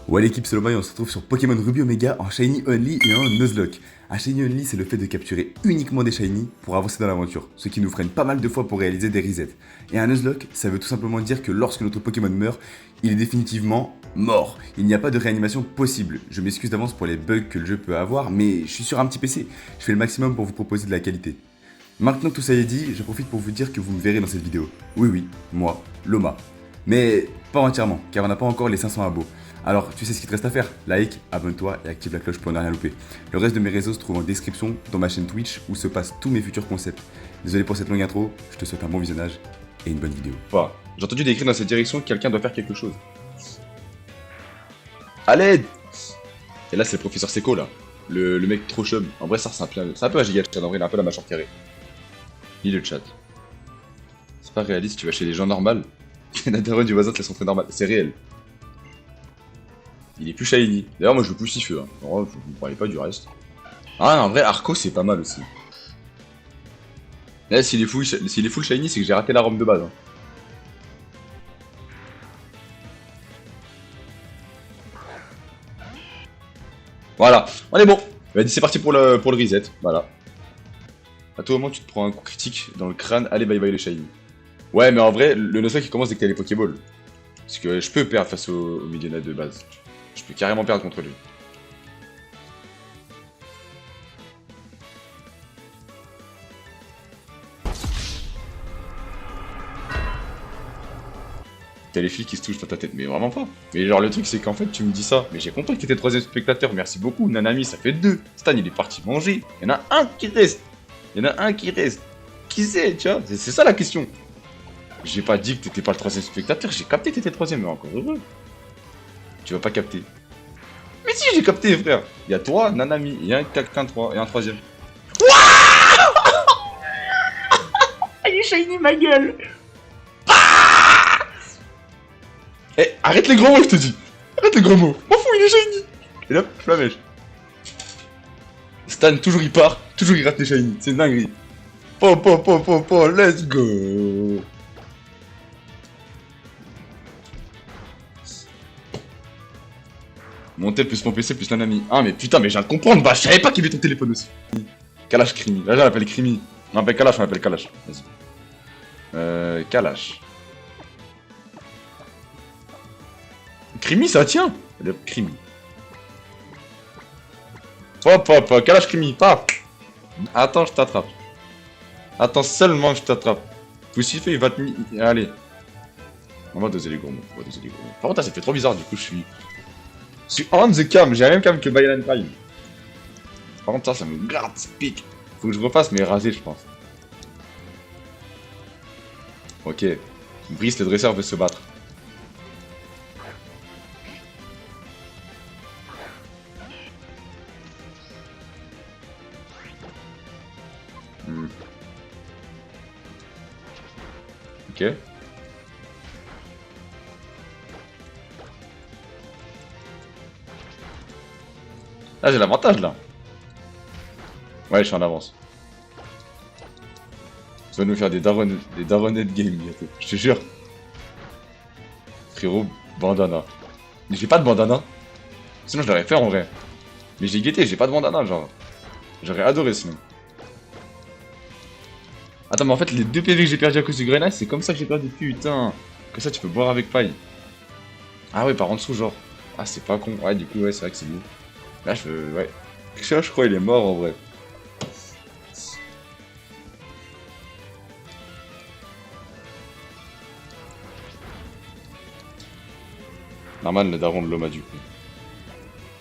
Ouais l'équipe Solomon, on se retrouve sur Pokémon Ruby Omega en Shiny Only et en Nuzlocke. Un Shiny Only, c'est le fait de capturer uniquement des Shiny pour avancer dans l'aventure, ce qui nous freine pas mal de fois pour réaliser des resets. Et un Nuzlocke, ça veut tout simplement dire que lorsque notre Pokémon meurt, il est définitivement mort. Il n'y a pas de réanimation possible. Je m'excuse d'avance pour les bugs que le jeu peut avoir, mais je suis sur un petit PC. Je fais le maximum pour vous proposer de la qualité. Maintenant que tout ça est dit, je profite pour vous dire que vous me verrez dans cette vidéo. Oui oui, moi, Loma. Mais pas entièrement, car on n'a pas encore les 500 abos. Alors, tu sais ce qu'il te reste à faire, like, abonne-toi et active la cloche pour ne rien louper. Le reste de mes réseaux se trouve en description dans ma chaîne Twitch où se passent tous mes futurs concepts. Désolé pour cette longue intro, je te souhaite un bon visionnage et une bonne vidéo. Pas. J'ai entendu des cris dans cette direction que quelqu'un doit faire quelque chose. À l'aide! Et là, c'est le professeur Seco, là. Le mec trop chum. En vrai, ça, c'est un peu un giga chat. En vrai, il a un peu la mâchoire carrée. Lis le chat. C'est pas réaliste, tu vas chez les gens normaux. La daronne du voisin te laisse entrer normal. C'est réel. Il est plus shiny. D'ailleurs, moi, je veux plus Siffeux. Hein. En vrai, je ne parlais pas du reste. Ah, en vrai, Arco, c'est pas mal aussi. Là, s'il est full shiny, c'est que j'ai raté la ROM de base. Hein. Voilà, on est bon. Vas-y, c'est parti pour le reset. Voilà. À tout moment, tu te prends un coup critique dans le crâne. Allez, bye bye le shiny. Ouais, mais en vrai, le Nuzlocke il commence dès que t'as les Pokéballs. Parce que je peux perdre face au Millionnaire de base. Je peux carrément perdre contre lui. T'as les filles qui se touchent dans ta tête, mais vraiment pas. Mais genre, le truc, c'est qu'en fait, tu me dis ça. Mais j'ai compris que t'étais troisième spectateur, merci beaucoup. Nanami, ça fait 2. Stan, il est parti manger. Il y en a un qui reste. Qui c'est, tu vois? C'est ça la question. J'ai pas dit que t'étais pas le troisième spectateur, j'ai capté que t'étais le troisième, mais encore heureux. Tu vas pas capter. Mais si, j'ai capté, frère. Il y a toi, Nanami, il y a quelqu'un 3 et un troisième. Il est shiny, ma gueule. Eh, arrête les gros mots, je te dis. Arrête les gros mots. M'en fous, il est shiny. Et là, flamèche. Stan, toujours il part, toujours il rate les shiny. C'est une dinguerie. Let's go. Mon tel plus mon PC plus Nanami. Ah mais putain, mais je viens de comprendre, bah je savais pas qu'il y avait ton téléphone aussi. Kalash Krimi. Là, je l'appelle Krimi. On l'appelle Kalash, on l'appelle Kalash. Vas-y. Kalash. Krimi, ça tient. Krimi. Kalash Krimi, pas. Attends, je t'attrape. Attends seulement que je t'attrape. Poussifé, il va te... Allez. On va doser les gros mots. Par contre, ça fait trop bizarre, du coup, je suis on the cam, j'ai la même cam que Byron Prime. Par contre, ça me gratte, ça pique. Faut que je refasse mes rasés, je pense. Ok. Brice, le dresseur, veut se battre. Ok. Là, j'ai l'avantage, là. Ouais, je suis en avance. Tu vas nous faire des daronnettes game bientôt. Je te jure. Frérot, bandana. Mais j'ai pas de bandana. Sinon, je l'aurais fait en vrai. Mais j'ai guetté, j'ai pas de bandana, genre. J'aurais adoré sinon. Attends, mais en fait, les 2 PV que j'ai perdu à cause du Grenache, c'est comme ça que j'ai perdu, putain. Comme ça, tu peux boire avec paille. Ah ouais, par en dessous, genre. Ah, c'est pas con. Ouais, du coup, ouais, c'est vrai que c'est mieux. Là, ouais. Je crois il est mort en vrai. Norman, le daron de Loma, du coup.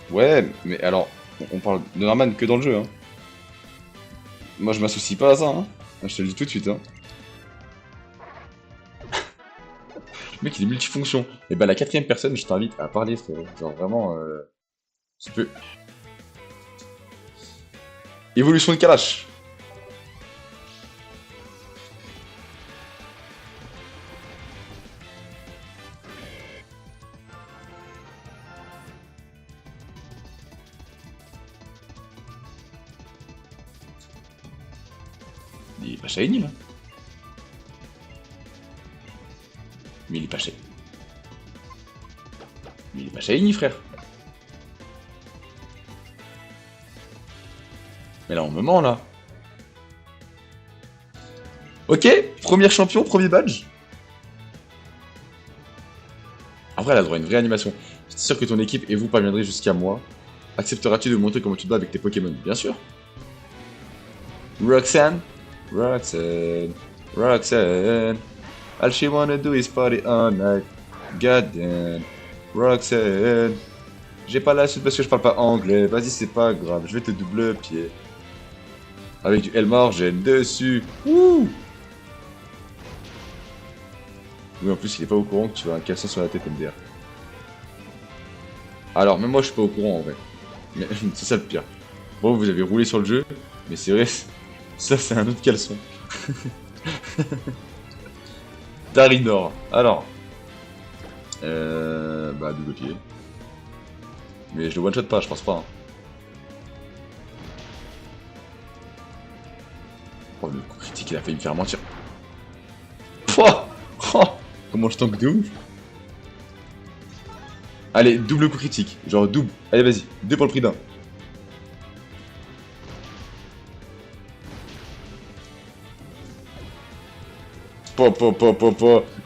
Ouais, mais alors, on parle de Norman que dans le jeu, hein. Moi, je m'associe pas à ça, hein. Je te le dis tout de suite, hein. Le mec, il est multifonction. Et bah, la 4ème personne, je t'invite à parler, frérot. Genre, vraiment, tu peux. Évolution de Kalash. Il est pas shiny là. Mais il est pas shiny. Mais il est pas shiny, frère. Mais là, on me ment, là. Ok, premier champion, premier badge. Après, elle a droit à une vraie animation. C'est sûr que ton équipe et vous parviendrez jusqu'à moi. Accepteras-tu de montrer comment tu te bats avec tes Pokémon? Bien sûr. Roxanne. Roxanne. Roxanne. All she wanna do is party all night. God damn. Roxanne. J'ai pas la suite parce que je parle pas anglais. Vas-y, c'est pas grave. Je vais te double pied. Avec du Elmargène dessus. Wouh! Oui, en plus, il est pas au courant que tu as un cassin sur la tête MDR. Alors, même moi, je suis pas au courant en vrai. Mais c'est ça le pire. Bon, vous avez roulé sur le jeu, mais c'est vrai, ça c'est un autre caleçon. Darinor. Alors. Bah, double pied. Mais je le one-shot pas, je pense pas. Hein. Oh, le coup critique, il a failli me faire mentir. Pouah oh, comment je tank de ouf. Allez, double coup critique. Genre double. Allez, vas-y. 2 pour le prix d'un.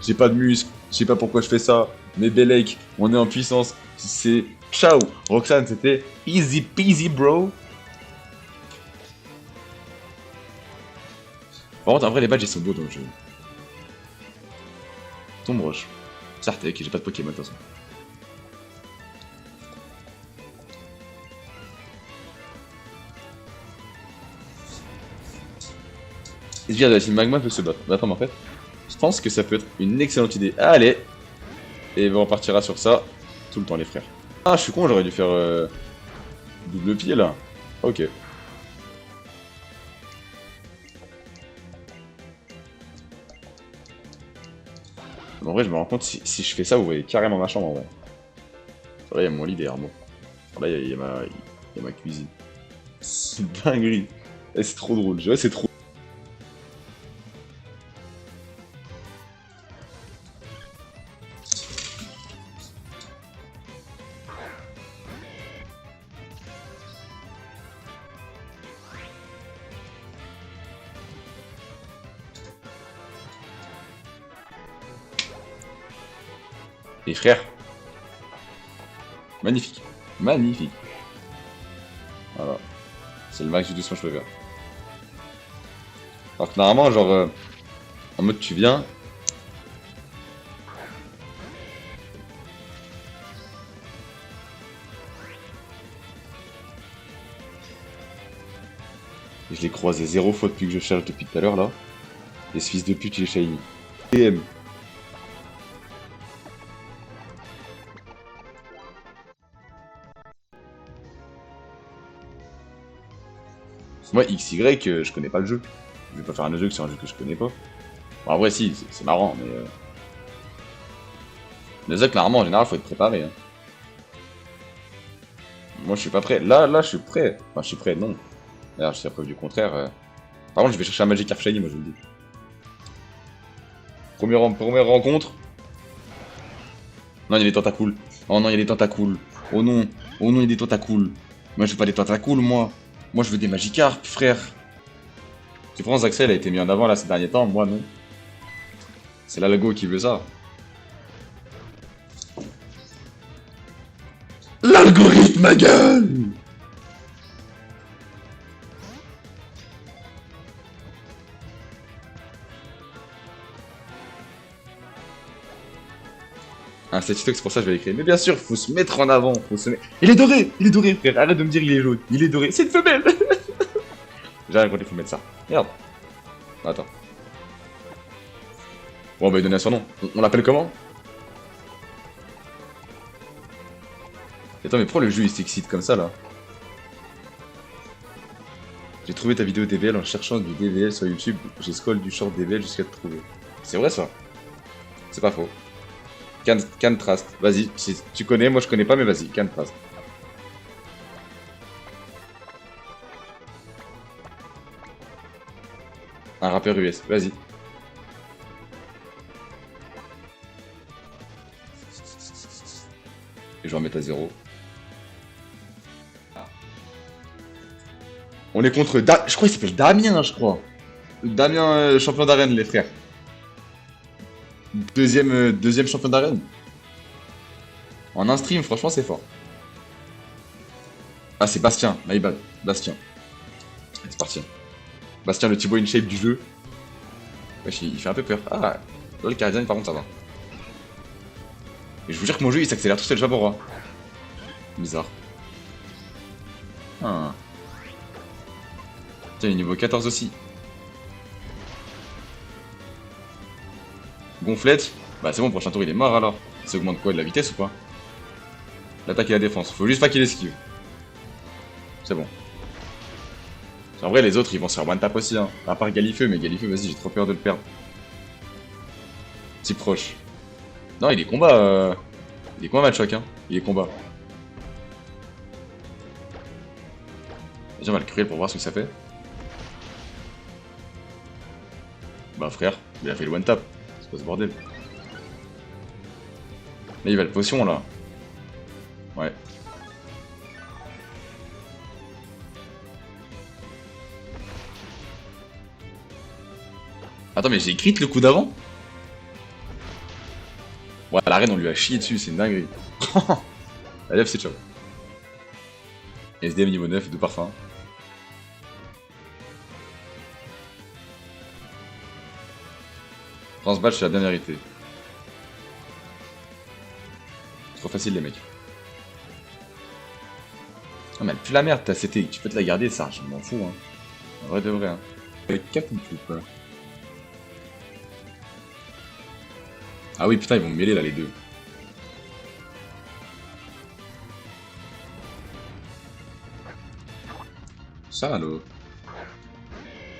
J'ai pas de muscle. Je sais pas pourquoi je fais ça. Mais Belek, on est en puissance. C'est ciao. Roxane, c'était easy peasy, bro. Par contre, en vrai, les badges ils sont beaux dans le jeu. Tombe roche. Sartek, j'ai pas de Pokémon de toute façon. Il vient de la team Magma peut se battre. Mais attends, mais en fait, je pense que ça peut être une excellente idée. Allez. Et on partira sur ça tout le temps, les frères. Ah, je suis con, j'aurais dû faire double pied là. Ok. En vrai, je me rends compte, si je fais ça, vous voyez carrément ma chambre en vrai. Là, il y a mon lit derrière moi. Là, il y a ma cuisine. C'est dinguerie. Et c'est trop drôle. Ouais, c'est trop. Et frère. Magnifique. Magnifique. Voilà. C'est le max du doucement je peux faire. Alors que normalement, genre, en mode tu viens. Et je l'ai croisé 0 fois depuis que je cherche depuis tout à l'heure là. Et ce fils de pute il est shiny. DM. Moi, XY, je connais pas le jeu. Je vais pas faire un jeu que c'est un jeu que je connais pas. Bon, en vrai, si, c'est marrant, mais. Les Zoc, normalement, en général, faut être préparé. Hein. Moi, je suis pas prêt. Là, je suis prêt. Enfin, je suis prêt, non. D'ailleurs, je suis à preuve du contraire. Par contre, je vais chercher un Magikarp Shiny, moi, je vous le dis. Première rencontre. Non, il y a des tentacules. Oh non, il y a des tentacules. Oh non, il y a des tentacules. Moi, je veux pas des tentacules, moi. Moi, je veux des Magikarp, frère. Tu penses Axel a été mis en avant là ces derniers temps, moi non. C'est l'algo qui veut ça. L'algorithme, ma gueule! Un statut c'est pour ça que je vais l'écrire. Mais bien sûr, faut se mettre en avant. Faut se mettre... Il est doré, frère. Arrête de me dire il est jaune. Il est doré. C'est une femelle. J'ai rien compris, faut mettre ça. Merde. Attends. Bon, on va lui donner son nom. On l'appelle comment? Attends, mais pourquoi le jeu il s'excite comme ça là? J'ai trouvé ta vidéo DVL en cherchant du DVL sur YouTube. J'ai scroll du short DVL jusqu'à te trouver. C'est vrai ça? C'est pas faux. Can Trust. Vas-y, si tu connais, moi je connais pas, mais vas-y, Can Trust. Un rappeur US, vas-y. Et je vais en mettre à 0. On est contre je crois qu'il s'appelle Damien, je crois. Damien, champion d'arène, les frères. Deuxième champion d'arène. En un stream, franchement, c'est fort. Ah, c'est Bastien, my bad. Bastien. C'est parti. Bastien, le Thibaut InShape du jeu. Wesh, il fait un peu peur. Ah, là, le Caridien, par contre, ça va. Et je vous jure que mon jeu, il s'accélère tout seul, j'aborde. Bizarre. Ah. Tiens, il est niveau 14 aussi. Gonflette. Bah, c'est bon, prochain tour, il est mort alors. Ça augmente quoi, de la vitesse ou pas? L'attaque et la défense. Faut juste pas qu'il esquive. C'est bon. En vrai, les autres, ils vont se faire one tap aussi, hein. À part Galifeu, mais Galifeu, vas-y, j'ai trop peur de le perdre. Si proche. Non, il est combat. Il est combat, Matchok, hein. Il est combat. Déjà, on va le cruel pour voir ce que ça fait. Bah, frère, il a fait le one tap. C'est quoi ce bordel? Là, il va le potion, là. Ouais. Attends, mais j'ai écrit le coup d'avant? Ouais, la reine, on lui a chié dessus, c'est une dinguerie. Allez, c'est ciao. SDM niveau 9 de parfum. France Batch, c'est la bien vérité. Trop facile, les mecs. Non, mais elle pue la merde, ta CT. Tu peux te la garder, ça, je m'en fous, hein. En vrai de vrai, hein. Avec 4 ou pas? Ah oui, putain, ils vont me mêler là, les deux. Ça, allo.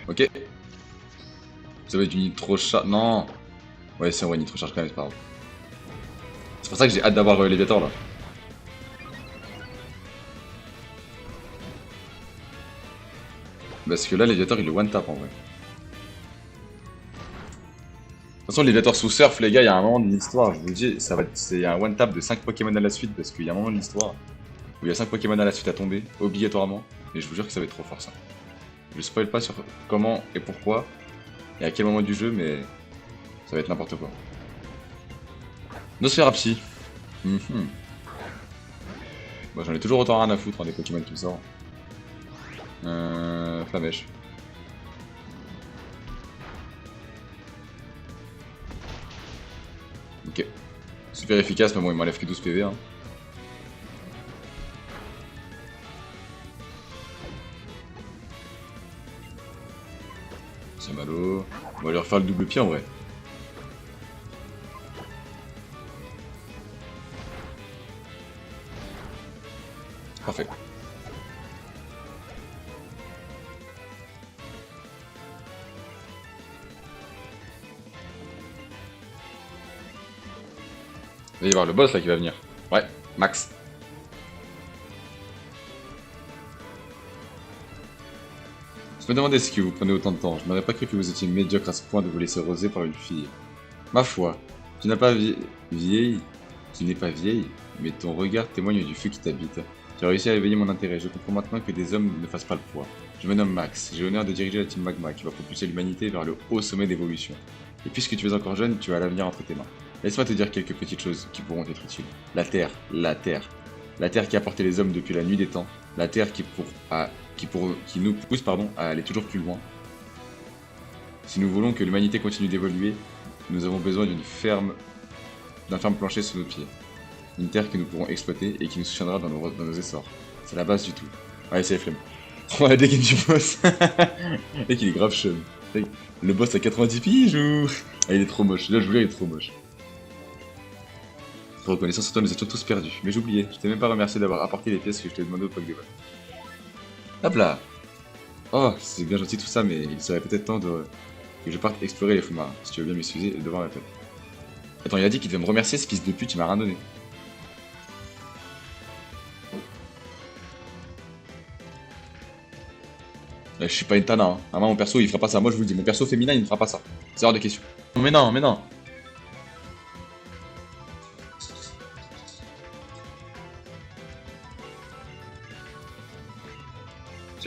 Ok. Ça va être du nitro charge. Non. Ouais, c'est vrai, nitro charge quand même, c'est pas grave. C'est pour ça que j'ai hâte d'avoir l'élévateur là. Parce que là, l'élévateur il le one tap en vrai. De toute façon, l'élévateur sous surf, les gars, il y a un moment de l'histoire, je vous le dis, ça va c'est un one tap de 5 Pokémon à la suite parce qu'il y a un moment de l'histoire où il y a 5 Pokémon à la suite à tomber, obligatoirement. Et je vous jure que ça va être trop fort ça. Je spoil pas sur comment et pourquoi et à quel moment du jeu, mais ça va être n'importe quoi. Nosferapsi. Bon, j'en ai toujours autant rien à foutre, hein, des Pokémon qui me sortent. Flamèche. Ok. Super efficace, mais bon, il m'enlève que 12 PV. Hein. C'est malo. On va lui refaire le double pied en vrai. Parfait. Il va y avoir le boss là qui va venir. Ouais, Max. Je me demandais ce qui vous prenait autant de temps. Je n'aurais pas cru que vous étiez médiocre à ce point de vous laisser roser par une fille. Ma foi, tu n'as pas vieilli. Tu n'es pas vieille, mais ton regard témoigne du feu qui t'habite. Tu as réussi à éveiller mon intérêt. Je comprends maintenant que des hommes ne fassent pas le poids. Je me nomme Max. J'ai l'honneur de diriger la team Magma qui va propulser l'humanité vers le haut sommet d'évolution. Et puisque tu es encore jeune, tu as l'avenir entre tes mains. Laisse-moi te dire quelques petites choses qui pourront être utiles. La Terre, la Terre. La Terre qui a porté les hommes depuis la nuit des temps. La Terre qui nous pousse à aller toujours plus loin. Si nous voulons que l'humanité continue d'évoluer, nous avons besoin d'un ferme plancher sous nos pieds. Une terre que nous pourrons exploiter et qui nous soutiendra dans nos essors. C'est la base du tout. Ouais, c'est les flemmes. Oh, la dégaine du boss. Mec, il est grave chum. Le boss a 90 piges ou... Ah, il est trop moche. Là, je vous jure, il est trop moche. Reconnaissance à toi, nous étions tous perdus. Mais j'oubliais, je t'ai même pas remercié d'avoir apporté les pièces que je t'ai demandé au Pokéball. Hop là. Oh, c'est bien gentil tout ça, mais il serait peut-être temps que je parte explorer les fonds marins. Si tu veux bien m'excuser devant la fête. Attends, il a dit qu'il devait me remercier, ce fils de pute, il m'a rien donné. Là, je suis pas une tana, hein. Ah, moi, mon perso, il fera pas ça. Moi, je vous le dis, mon perso féminin, il ne fera pas ça. C'est hors de question. Mais non, mais non.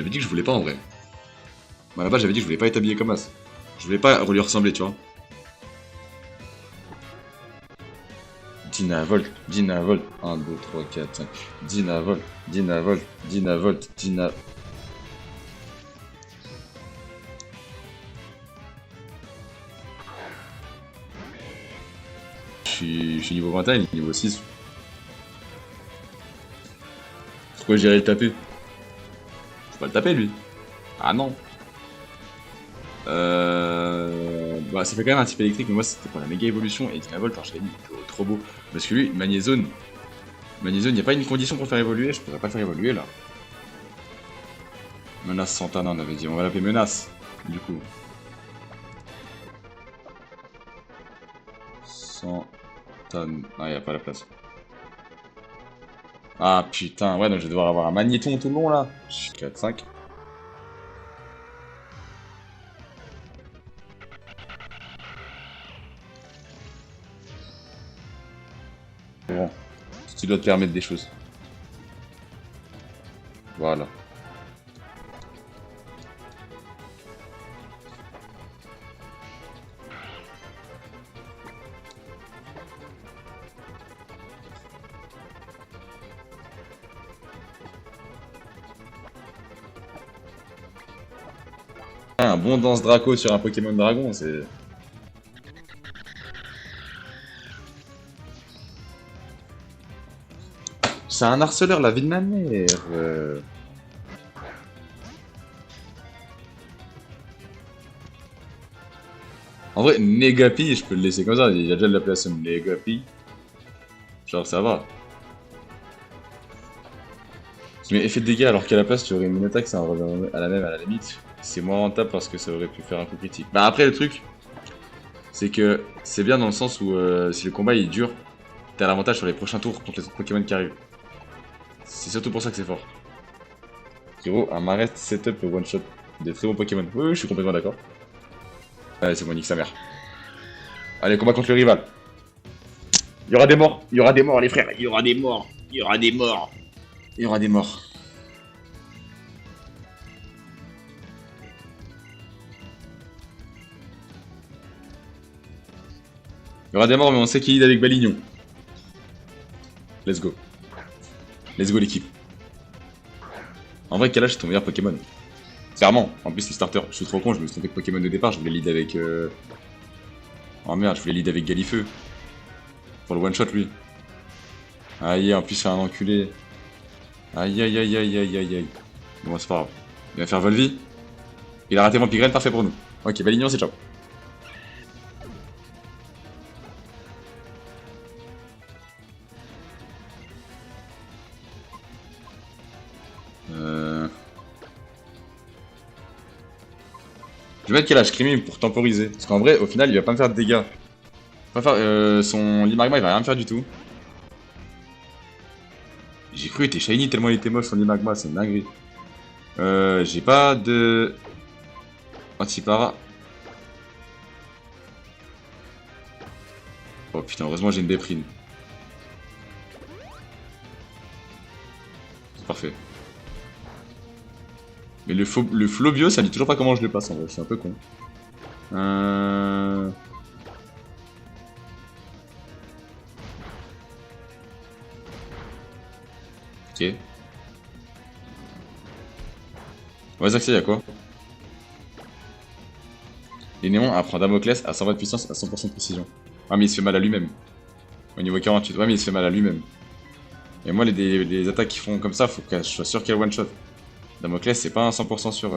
J'avais dit que je voulais pas en vrai. Moi là-bas j'avais dit que je voulais pas être habillé comme As. Je voulais pas lui ressembler, tu vois. Dynavolt, Dynavolt, 1, 2, 3, 4, 5. Dynavolt, Dynavolt, Dynavolt, Dynavolt. Je suis niveau 21, il est niveau 6. Pourquoi j'irais le taper? Je peux pas le taper lui. Ah non. Bah ça fait quand même un type électrique, mais moi c'était pour la méga évolution et Dynavolt en shiny, trop beau. Parce que lui, Magnézone, il n'y a pas une condition pour faire évoluer, je pourrais pas le faire évoluer là. Menace Santana, on avait dit, on va l'appeler Menace, du coup. Santana, ah y a pas la place. Ah putain, ouais donc je vais devoir avoir un magnéton tout le long là. 4, 5. Bon, si tu dois te permettre des choses. Voilà. Un bon danse Draco sur un Pokémon Dragon, c'est... C'est un harceleur, la vie de ma mère. En vrai, Negapi, je peux le laisser comme ça, il y a déjà de la place Negapi. Genre, ça va. Tu mets effet de dégâts alors qu'à la place, tu aurais une attaque, ça revient à la même à la limite. C'est moins rentable parce que ça aurait pu faire un coup critique. Bah après, le truc, c'est que c'est bien dans le sens où si le combat il dure, t'as l'avantage sur les prochains tours contre les autres Pokémon qui arrivent. C'est surtout pour ça que c'est fort. Frérot, un Marest setup one shot des très bons Pokémon. Oui, je suis complètement d'accord. Allez, c'est bon, nique sa mère. Allez, combat contre le rival. Il y aura des morts, les frères, il y aura des morts, il y aura des morts. Il y aura des morts. Il y aura des morts, mais on sait qui lead avec Balignon. Let's go. Let's go l'équipe. En vrai, Kalash c'est ton meilleur Pokémon. Clairement. En plus, les starters, je suis trop con, je me suis trompé de Pokémon de départ, je voulais lead avec... Oh merde, je voulais lead avec Galifeu. Pour le one shot lui. Aïe, en plus c'est un enculé. Aïe aïe aïe aïe aïe aïe aïe. Bon, c'est pas grave. Il va faire Volvi. Il a raté mon Pigraine, parfait pour nous. Ok, Balignon, c'est ciao. Je vais mettre Kalash Screaming pour temporiser. Parce qu'en vrai, au final, il va pas me faire de dégâts. Pas faire, son Limagma, il va rien me faire du tout. J'ai cru qu'il était shiny tellement il était moche son Limagma, c'est une dinguerie. J'ai pas de... Antipara. Oh putain, heureusement j'ai une Déprime. C'est parfait. Mais le Flobio, ça dit toujours pas comment je le passe en vrai, je suis un peu con. Ok. Ouais, Zaxia, y'a quoi? Les néons apprend Damoclès à 120 de puissance à 100% de précision. Ah, mais il se fait mal à lui-même. Au niveau 48, ouais, mais il se fait mal à lui-même. Et moi, les attaques qui font comme ça, faut que je sois sûr qu'elle one-shot. Damoclès, c'est pas un 100% sur...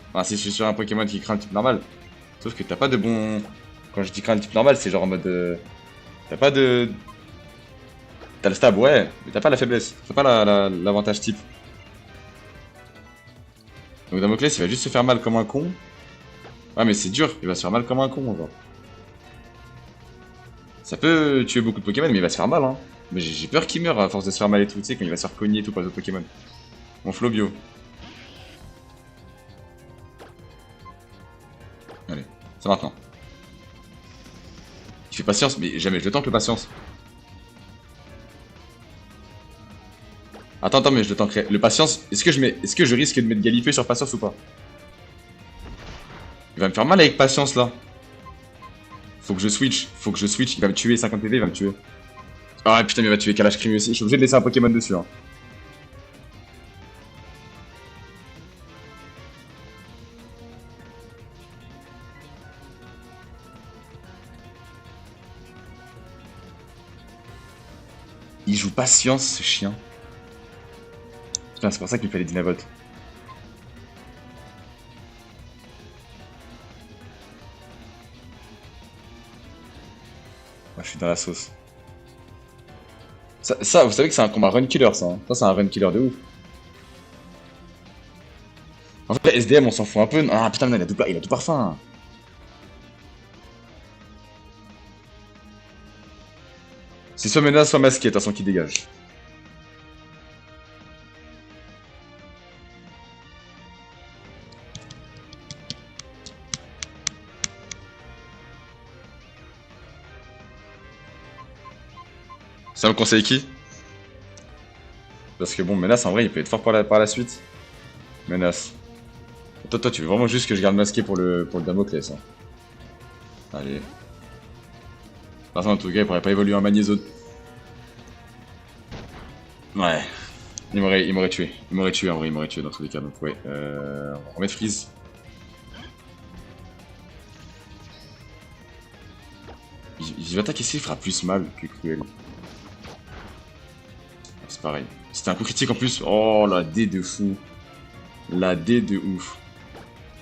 Enfin, si je suis sur un Pokémon qui craint le type normal. Sauf que t'as pas de bon... Quand je dis craint le type normal, c'est genre en mode... T'as pas de... T'as le stab, ouais, mais t'as pas la faiblesse. T'as pas l'avantage type. Donc Damoclès, il va juste se faire mal comme un con. Ouais, mais c'est dur, il va se faire mal comme un con, genre. Ça peut tuer beaucoup de Pokémon, mais il va se faire mal, hein. Mais j'ai peur qu'il meure à force de se faire mal et tout, tu sais, quand il va se faire cogner et tout par les autres Pokémon. Mon Flobio. Allez, c'est maintenant. Il fait patience, mais jamais je le tente le patience. Attends, mais je le tankerai. Le patience, est-ce que je risque de mettre Galifé sur patience ou pas? Il va me faire mal avec patience là. Faut que je switch, il va me tuer, 50 PV, il va me tuer. Ah putain, mais il va tuer Kalash Creamy aussi, je suis obligé de laisser un Pokémon dessus. Hein. Il joue patience, ce chien. Putain, c'est pour ça qu'il me fallait Dynavolt. Moi, je suis dans la sauce. Ça, vous savez que c'est un combat run killer, ça. Hein. Ça, c'est un run killer de ouf. En fait, SDM, on s'en fout un peu. Ah putain, mais non, il a tout parfum. C'est soit menace, soit masqué, de toute façon, qui dégage. Ça me conseille qui? Parce que bon, menace, en vrai, il peut être fort par la suite. Menace. Toi, tu veux vraiment juste que je garde masqué pour le Damoclès. Hein. Allez. De toute façon, en tout cas, il pourrait pas évoluer en magnézone. Ouais. Il m'aurait tué. Il m'aurait tué, en vrai, il m'aurait tué dans tous les cas. Donc, ouais. On va remettre Freeze. Il va attaquer ici, il fera plus mal que Cruel. C'est pareil. C'était un coup critique en plus. Oh, la D de fou. La D de ouf.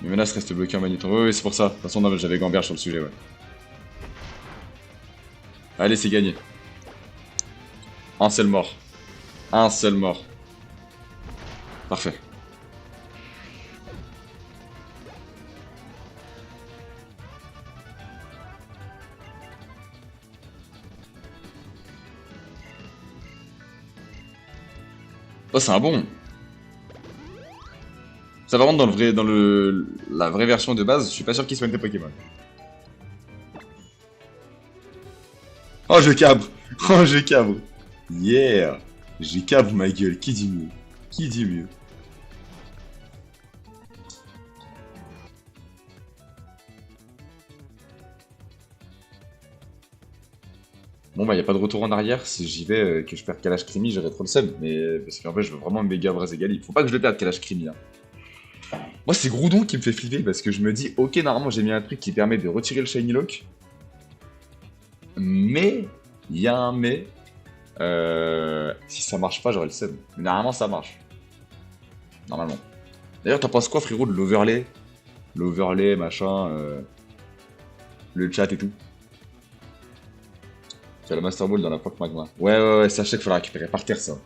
Mais menace reste bloqué en magnéton. Ouais, c'est pour ça. De toute façon, j'avais Gamberge sur le sujet, ouais. Allez, c'est gagné. Un seul mort. Un seul mort. Parfait. Oh, c'est un bon. Ça par contre dans la vraie version de base, je suis pas sûr qu'il soigne tes Pokémon. Oh je cabre. Oh je cabre. Yeah. J'ai cabre ma gueule. Qui dit mieux? Qui dit mieux? Bon bah y a pas de retour en arrière, si j'y vais que je perds Kalash Creamy, j'aurais trop le seum, mais parce qu'en fait je veux vraiment méga Brazegali. Faut pas que je le perde Kalash Creamy hein. Moi c'est Groudon qui me fait flipper parce que je me dis ok normalement j'ai mis un truc qui permet de retirer le Shiny Lock. Mais, il y a un mais, si ça marche pas j'aurais le seum. Mais normalement ça marche. Normalement. D'ailleurs t'en penses quoi frérot de l'overlay? L'overlay machin, le chat et tout. Tu as le Master Ball dans la Poké Magma. Ouais, sachez qu'il faudra récupérer par terre ça.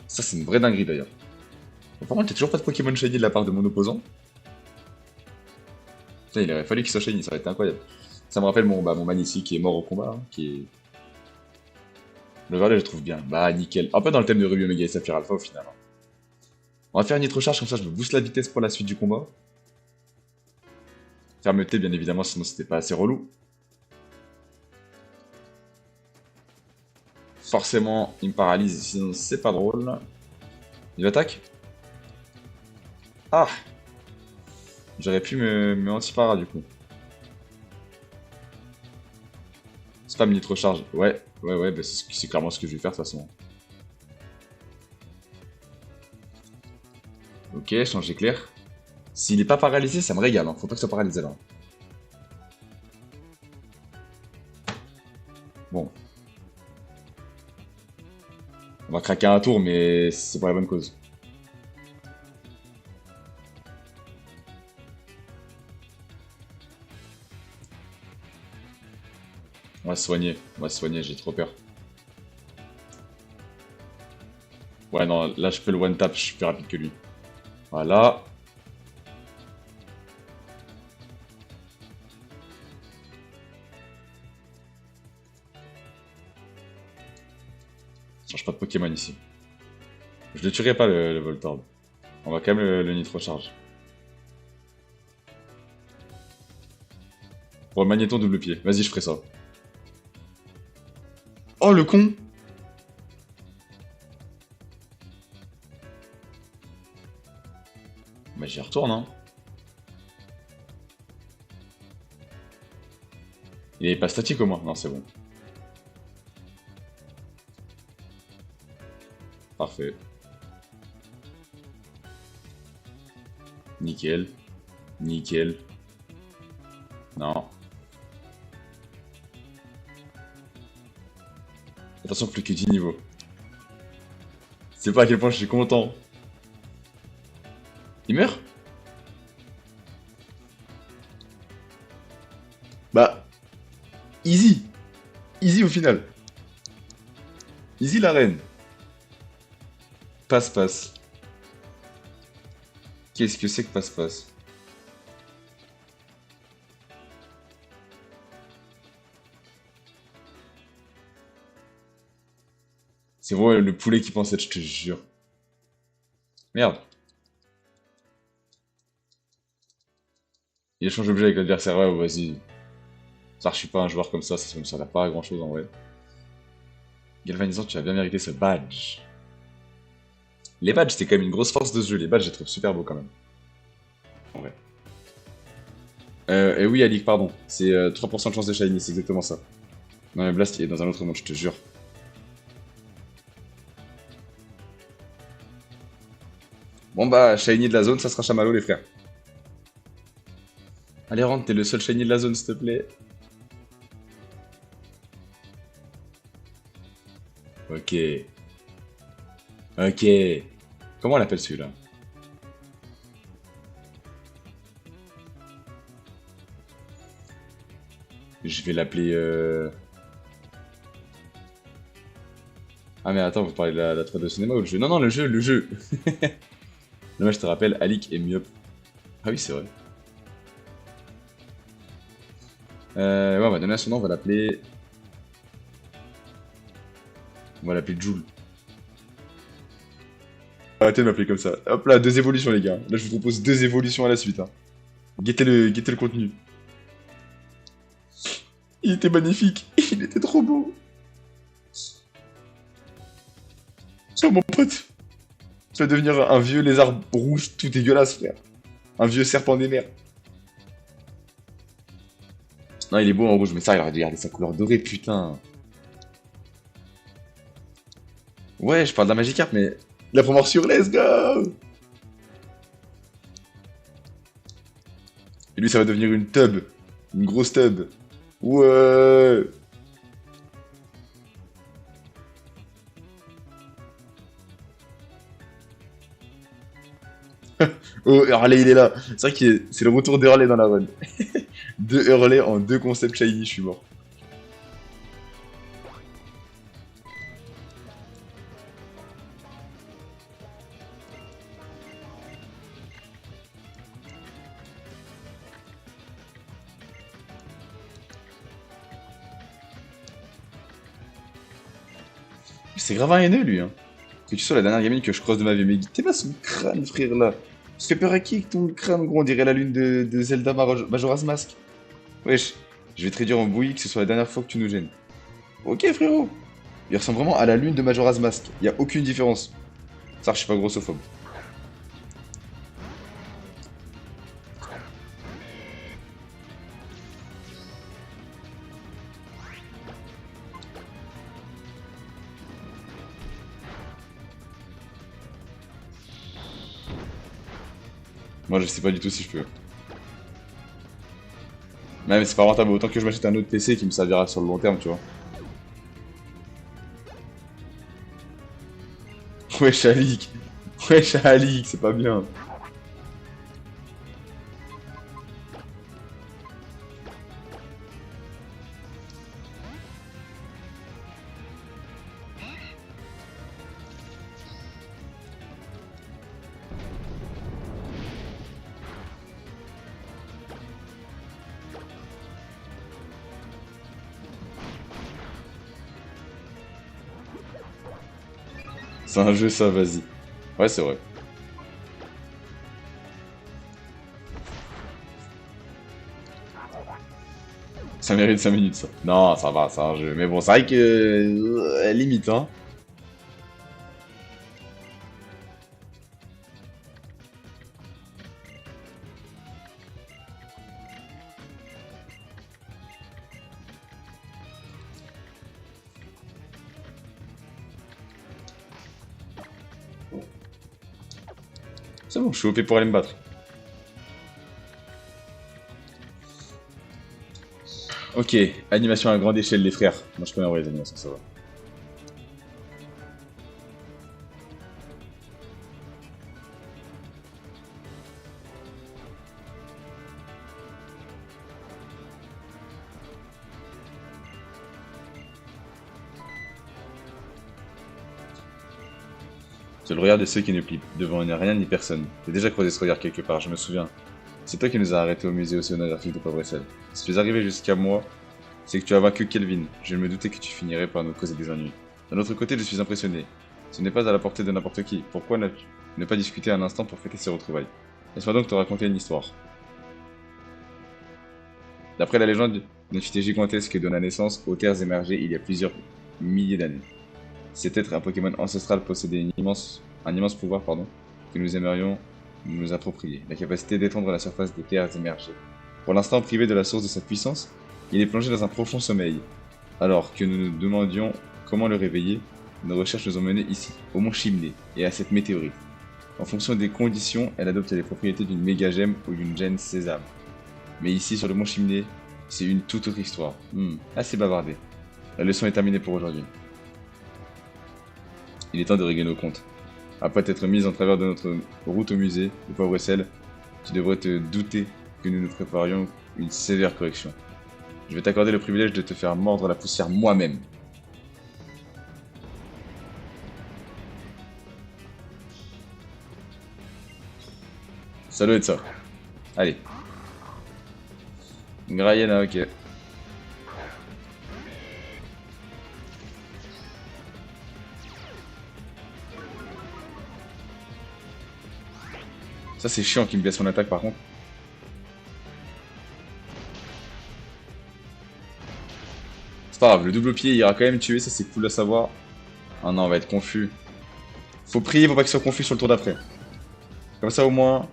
Ça c'est une vraie dinguerie d'ailleurs. Par contre, il y a toujours pas de Pokémon Shiny de la part de mon opposant. Putain, il aurait fallu qu'il soit Shiny, ça aurait été incroyable. Ça me rappelle mon Magnifique qui est mort au combat, hein, qui est... Le verlet je trouve bien. Bah nickel. Un peu dans le thème de Ruby Omega et Saphir Alpha au final. Hein. On va faire une nitro-charge, comme ça je me booste la vitesse pour la suite du combat. Fermeté bien évidemment, sinon c'était pas assez relou. Forcément, il me paralyse, sinon c'est pas drôle. Il attaque. Ah! J'aurais pu me anti-para du coup. Spam nitro-charge. Ouais, bah c'est clairement ce que je vais faire de toute façon. Ok, change éclair. S'il est pas paralysé, ça me régale. Hein. Faut pas que ça soit paralysé là. Bon. On va craquer un tour, mais c'est pour la bonne cause. On va se soigner, j'ai trop peur. Ouais, non, là je peux le one tap, je suis plus rapide que lui. Voilà. Je change pas de Pokémon ici. Je le tuerai pas le Voltorb. On va quand même le nitro charge. Pour le magnéton double pied. Vas-y, je ferai ça. Oh le con! Bah j'y retourne, hein. Il est pas statique au moins. Non, c'est bon. Parfait. Nickel. Nickel. Non. Attention, plus que 10 niveaux. C'est pas à quel point je suis content. Il meurt? Bah, easy. Easy au final. Easy la reine. Passe-passe. Qu'est-ce que c'est que passe-passe? C'est vraiment le poulet qui pense être, je te jure. Merde. Il échange objet avec l'adversaire, ouais, vas-y. Ça, je suis pas un joueur comme ça me sert à pas à grand chose en vrai. Galvanisant, tu as bien mérité ce badge. Les badges, c'est quand même une grosse force de ce jeu. Les badges, je les trouve super beaux quand même. En vrai. Et oui, Alec, pardon. C'est 3% de chance de shiny, c'est exactement ça. Non, mais Blast, il est dans un autre monde, je te jure. Bon bah, shiny de la zone, ça sera Chamallow, les frères. Allez, rentre, t'es le seul shiny de la zone, s'il te plaît. Ok. Ok. Comment on l'appelle celui-là? Je vais l'appeler... Ah mais attends, vous parlez de la 3D au cinéma ou le jeu? Non, non, le jeu, le jeu. Non, mais je te rappelle, Alec est myope. Ah oui, c'est vrai. Ouais, on va donner son nom, on va l'appeler... On va l'appeler Joule. Arrêtez de m'appeler comme ça. Hop là, 2 évolutions les gars. Là je vous propose 2 évolutions à la suite. Hein. Guettez le contenu. Il était magnifique. Il était trop beau. Oh mon pote. Tu vas devenir un vieux lézard rouge tout dégueulasse frère. Un vieux serpent des mers. Non il est beau en rouge mais ça il aurait dû garder sa couleur dorée putain. Ouais je parle d'un Magikarp mais... La promotion, let's go! Et lui, ça va devenir une tub. Une grosse tub. Ouais! Oh, Hurley, il est là. C'est vrai que c'est le retour d'Hurley dans la run. 2 Hurley en 2 concepts shiny, je suis mort. C'est grave un haineux, lui, hein. Que tu sois la dernière gamine que je croise de ma vie, mais t'es pas son crâne, frère, là. Tu fais peur à qui avec ton crâne, gros? On dirait la lune de Zelda Majora's Mask. Wesh, je vais te réduire en bouillie que ce soit la dernière fois que tu nous gênes. Ok, frérot. Il ressemble vraiment à la lune de Majora's Mask. Y a aucune différence. Ça, je suis pas grossophobe. Moi, je sais pas du tout si je peux. Mais c'est pas rentable. Autant que je m'achète un autre PC qui me servira sur le long terme, tu vois. Wesh, Alik. Wesh, Alik, c'est pas bien. C'est un jeu, ça, vas-y. Ouais, c'est vrai. Ça mérite 5 minutes, ça. Non, ça va, c'est un jeu. Mais bon, c'est vrai que... limite, hein. C'est bon, je suis OP pour aller me battre. Ok, animation à grande échelle, les frères. Moi je connais en vrai les animations, ça va. C'est le regard de ceux qui ne plient devant rien ni personne. J'ai déjà croisé ce regard quelque part, je me souviens. C'est toi qui nous as arrêtés au musée océanographique de Poivre-Sel. Si tu es arrivé jusqu'à moi, c'est que tu as vaincu Kelvin. Je me doutais que tu finirais par nous causer des ennuis. D'un autre côté, je suis impressionné. Ce n'est pas à la portée de n'importe qui. Pourquoi ne pas discuter un instant pour fêter ces retrouvailles? Laisse-moi donc te raconter une histoire. D'après la légende, une entité gigantesque donna naissance aux terres émergées il y a plusieurs milliers d'années. Cet être, un Pokémon ancestral, possédait un immense pouvoir que nous aimerions nous approprier, la capacité d'étendre la surface des terres émergées. Pour l'instant, privé de la source de sa puissance, il est plongé dans un profond sommeil. Alors que nous nous demandions comment le réveiller, nos recherches nous ont menés ici, au mont Chimney, et à cette météorite. En fonction des conditions, elle adopte les propriétés d'une méga gemme ou d'une gemme sésame. Mais ici, sur le mont Chimney, c'est une toute autre histoire. Assez bavardé. La leçon est terminée pour aujourd'hui. Il est temps de régler nos comptes. Après t'être mise en travers de notre route au musée, de Poivre-Sel, tu devrais te douter que nous nous préparions une sévère correction. Je vais t'accorder le privilège de te faire mordre la poussière moi-même. Ça doit être ça. Allez. Grayena, ok. Ça c'est chiant qu'il me baisse son attaque par contre. C'est pas grave, le double pied il ira quand même tuer, ça c'est cool à savoir. Ah non, on va être confus. Faut prier pour pas qu'il soit confus sur le tour d'après. Comme ça au moins,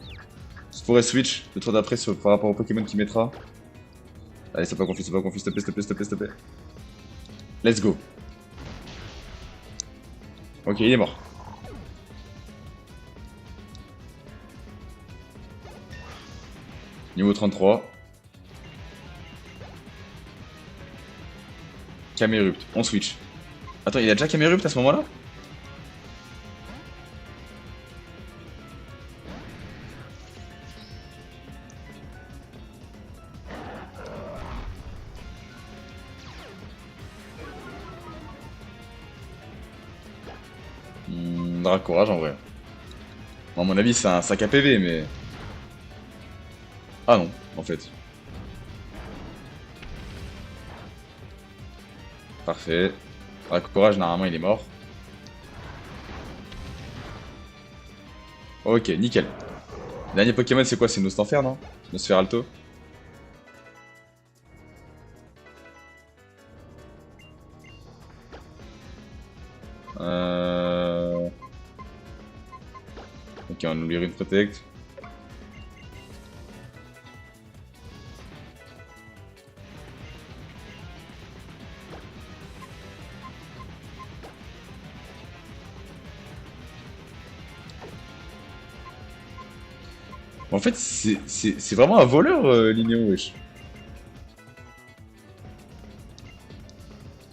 je pourrais switch le tour d'après par rapport au Pokémon qu'il mettra. Allez, c'est pas confus, s'il te plaît, s'il te plaît, s'il te plaît, s'il te plaît. Let's go. Ok, il est mort. Niveau 33. Camérupt, on switch. Attends, il a déjà Camérupt à ce moment-là? Courage en vrai. Bon, à mon avis, c'est un sac à PV, mais. Ah non, en fait. Parfait. Courage, normalement, il est mort. Ok, nickel. Dernier Pokémon, c'est quoi? C'est Nostanfer, non? Nosferalto. Ok, on oublie Rune Protect. En fait, c'est vraiment un voleur, Linéo, wesh.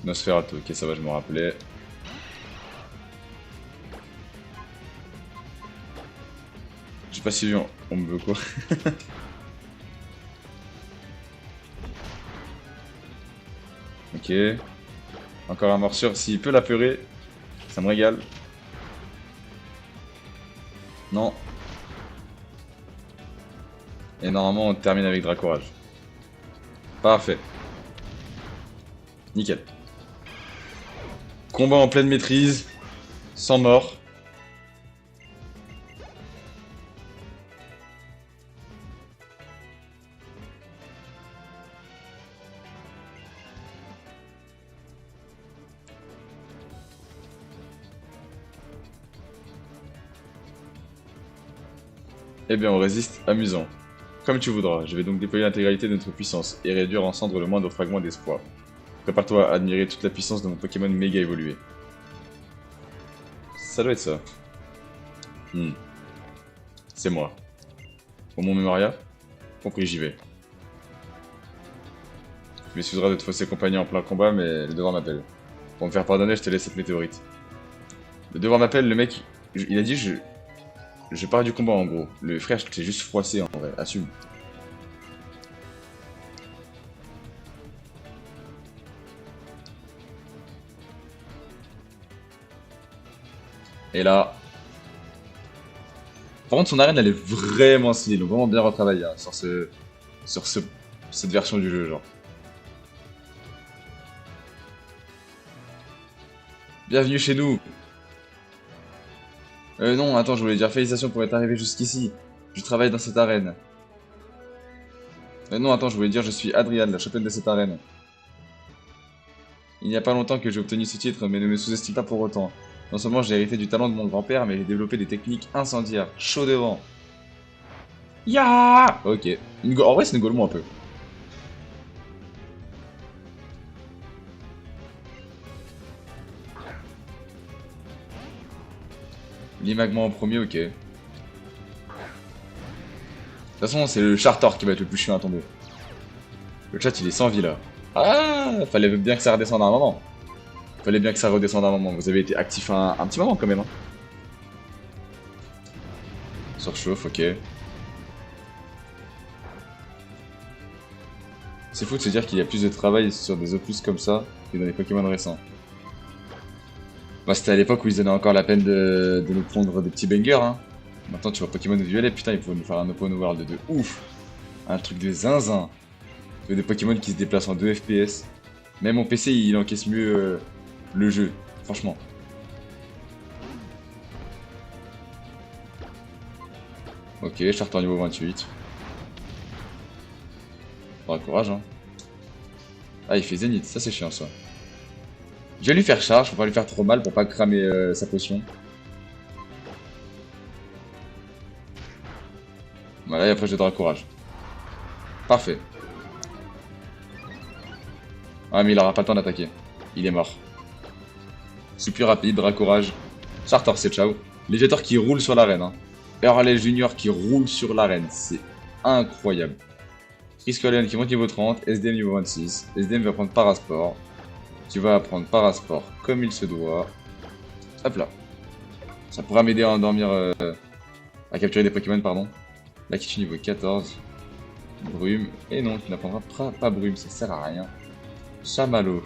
Nosferatu, ok, ça va, je me rappelais. Je sais pas si on me veut quoi. Ok. Encore un morsure, s'il peut l'apeurer, ça me régale. Non. Et normalement, on termine avec Dracourage. Parfait. Nickel. Combat en pleine maîtrise. Sans mort. Eh bien, on résiste, amusant. Comme tu voudras, je vais donc déployer l'intégralité de notre puissance et réduire en cendres le moindre fragment d'espoir. Prépare-toi à admirer toute la puissance de mon Pokémon méga évolué. Ça doit être ça. C'est moi. Pour mon Memoria, compris, j'y vais. Je m'excuserai de te fausser compagnie en plein combat, mais le devoir m'appelle. Pour me faire pardonner, je te laisse cette météorite. Le devoir m'appelle, le mec, il a dit je pars du combat en gros. Le frère, je t'ai juste froissé en vrai, assume. Et là... Par contre, son arène, elle est vraiment stylée, donc vraiment bien retravaillée hein, sur cette version du jeu, genre. Bienvenue chez nous. Non, attends, je voulais dire félicitations pour être arrivé jusqu'ici. Je travaille dans cette arène. Non, attends, je voulais dire je suis Adrian, la championne de cette arène. Il n'y a pas longtemps que j'ai obtenu ce titre, mais ne me sous-estime pas pour autant. Non seulement j'ai hérité du talent de mon grand-père, mais j'ai développé des techniques incendiaires. Chaud devant. Ya. Ok. En vrai, c'est une Golemon un peu. L'imagement en premier, ok. De toute façon, c'est le Chartor qui va être le plus chiant à tomber. Le chat, il est sans vie là. Ah, fallait bien que ça redescende à un moment. Fallait bien que ça redescende à un moment. Vous avez été actif un petit moment quand même. Hein. Surchauffe, ok. C'est fou de se dire qu'il y a plus de travail sur des opus comme ça que dans les Pokémon récents. Bah, c'était à l'époque où ils donnaient encore la peine de nous pondre des petits bangers. Hein. Maintenant, tu vois Pokémon Violet, putain, ils pourraient nous faire un open world de ouf. Un truc de zinzin. Tu vois des Pokémon qui se déplacent en 2 FPS. Même mon PC, il encaisse mieux le jeu, franchement. Ok, Charter niveau 28. Bon, courage, hein. Ah, il fait Zénith, ça c'est chiant ça. Je vais lui faire charge, faut pas lui faire trop mal pour pas cramer sa potion. Voilà, et après je donnerai courage. Parfait. Ah, mais il aura pas le temps d'attaquer. Il est mort. C'est plus rapide, Dracourage. Charter, c'est ciao. Les jetteurs qui roulent sur l'arène. Hein. Hurley Junior qui roule sur l'arène. C'est incroyable. Friscolen qui monte niveau 30. SDM niveau 26. SDM va prendre Parasport. Tu vas prendre Parasport comme il se doit. Hop là. Ça pourra m'aider à endormir. À capturer des Pokémon, pardon. Lakitu niveau 14. Brume. Et non, tu n'apprendras pas Brume, ça sert à rien. Chamallow.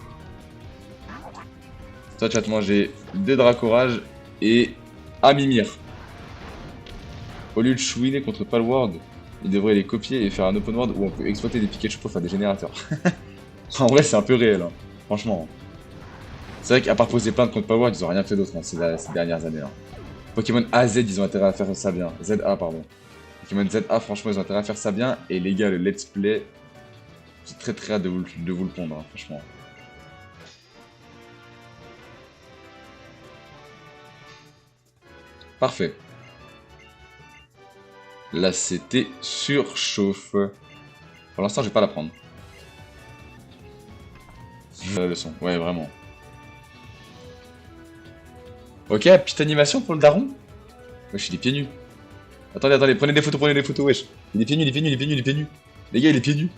Toi, tu vas te manger 2 Dracourage et Amimir. Au lieu de chouiner contre Palworld, il devrait les copier et faire un open world où on peut exploiter des Pikachu pour faire des générateurs. En vrai, c'est un peu réel, hein. Franchement. C'est vrai qu'à part poser plainte contre Palworld, ils ont rien fait d'autre hein, ces dernières années. Hein. Pokémon AZ, ils ont intérêt à faire ça bien. ZA, pardon. Pokémon ZA, franchement, ils ont intérêt à faire ça bien. Et les gars, le let's play, j'ai très hâte de vous le pondre, hein, franchement. Parfait. Là, c'était surchauffe. Pour l'instant, je vais pas la prendre. La leçon, ouais, vraiment. Ok, petite animation pour le daron. Wesh, il est pieds nus. Attendez, prenez des photos, wesh. Il est pieds nus, il est pieds nus, il est pieds nus, il est pieds nus. Les gars, il est pieds nus.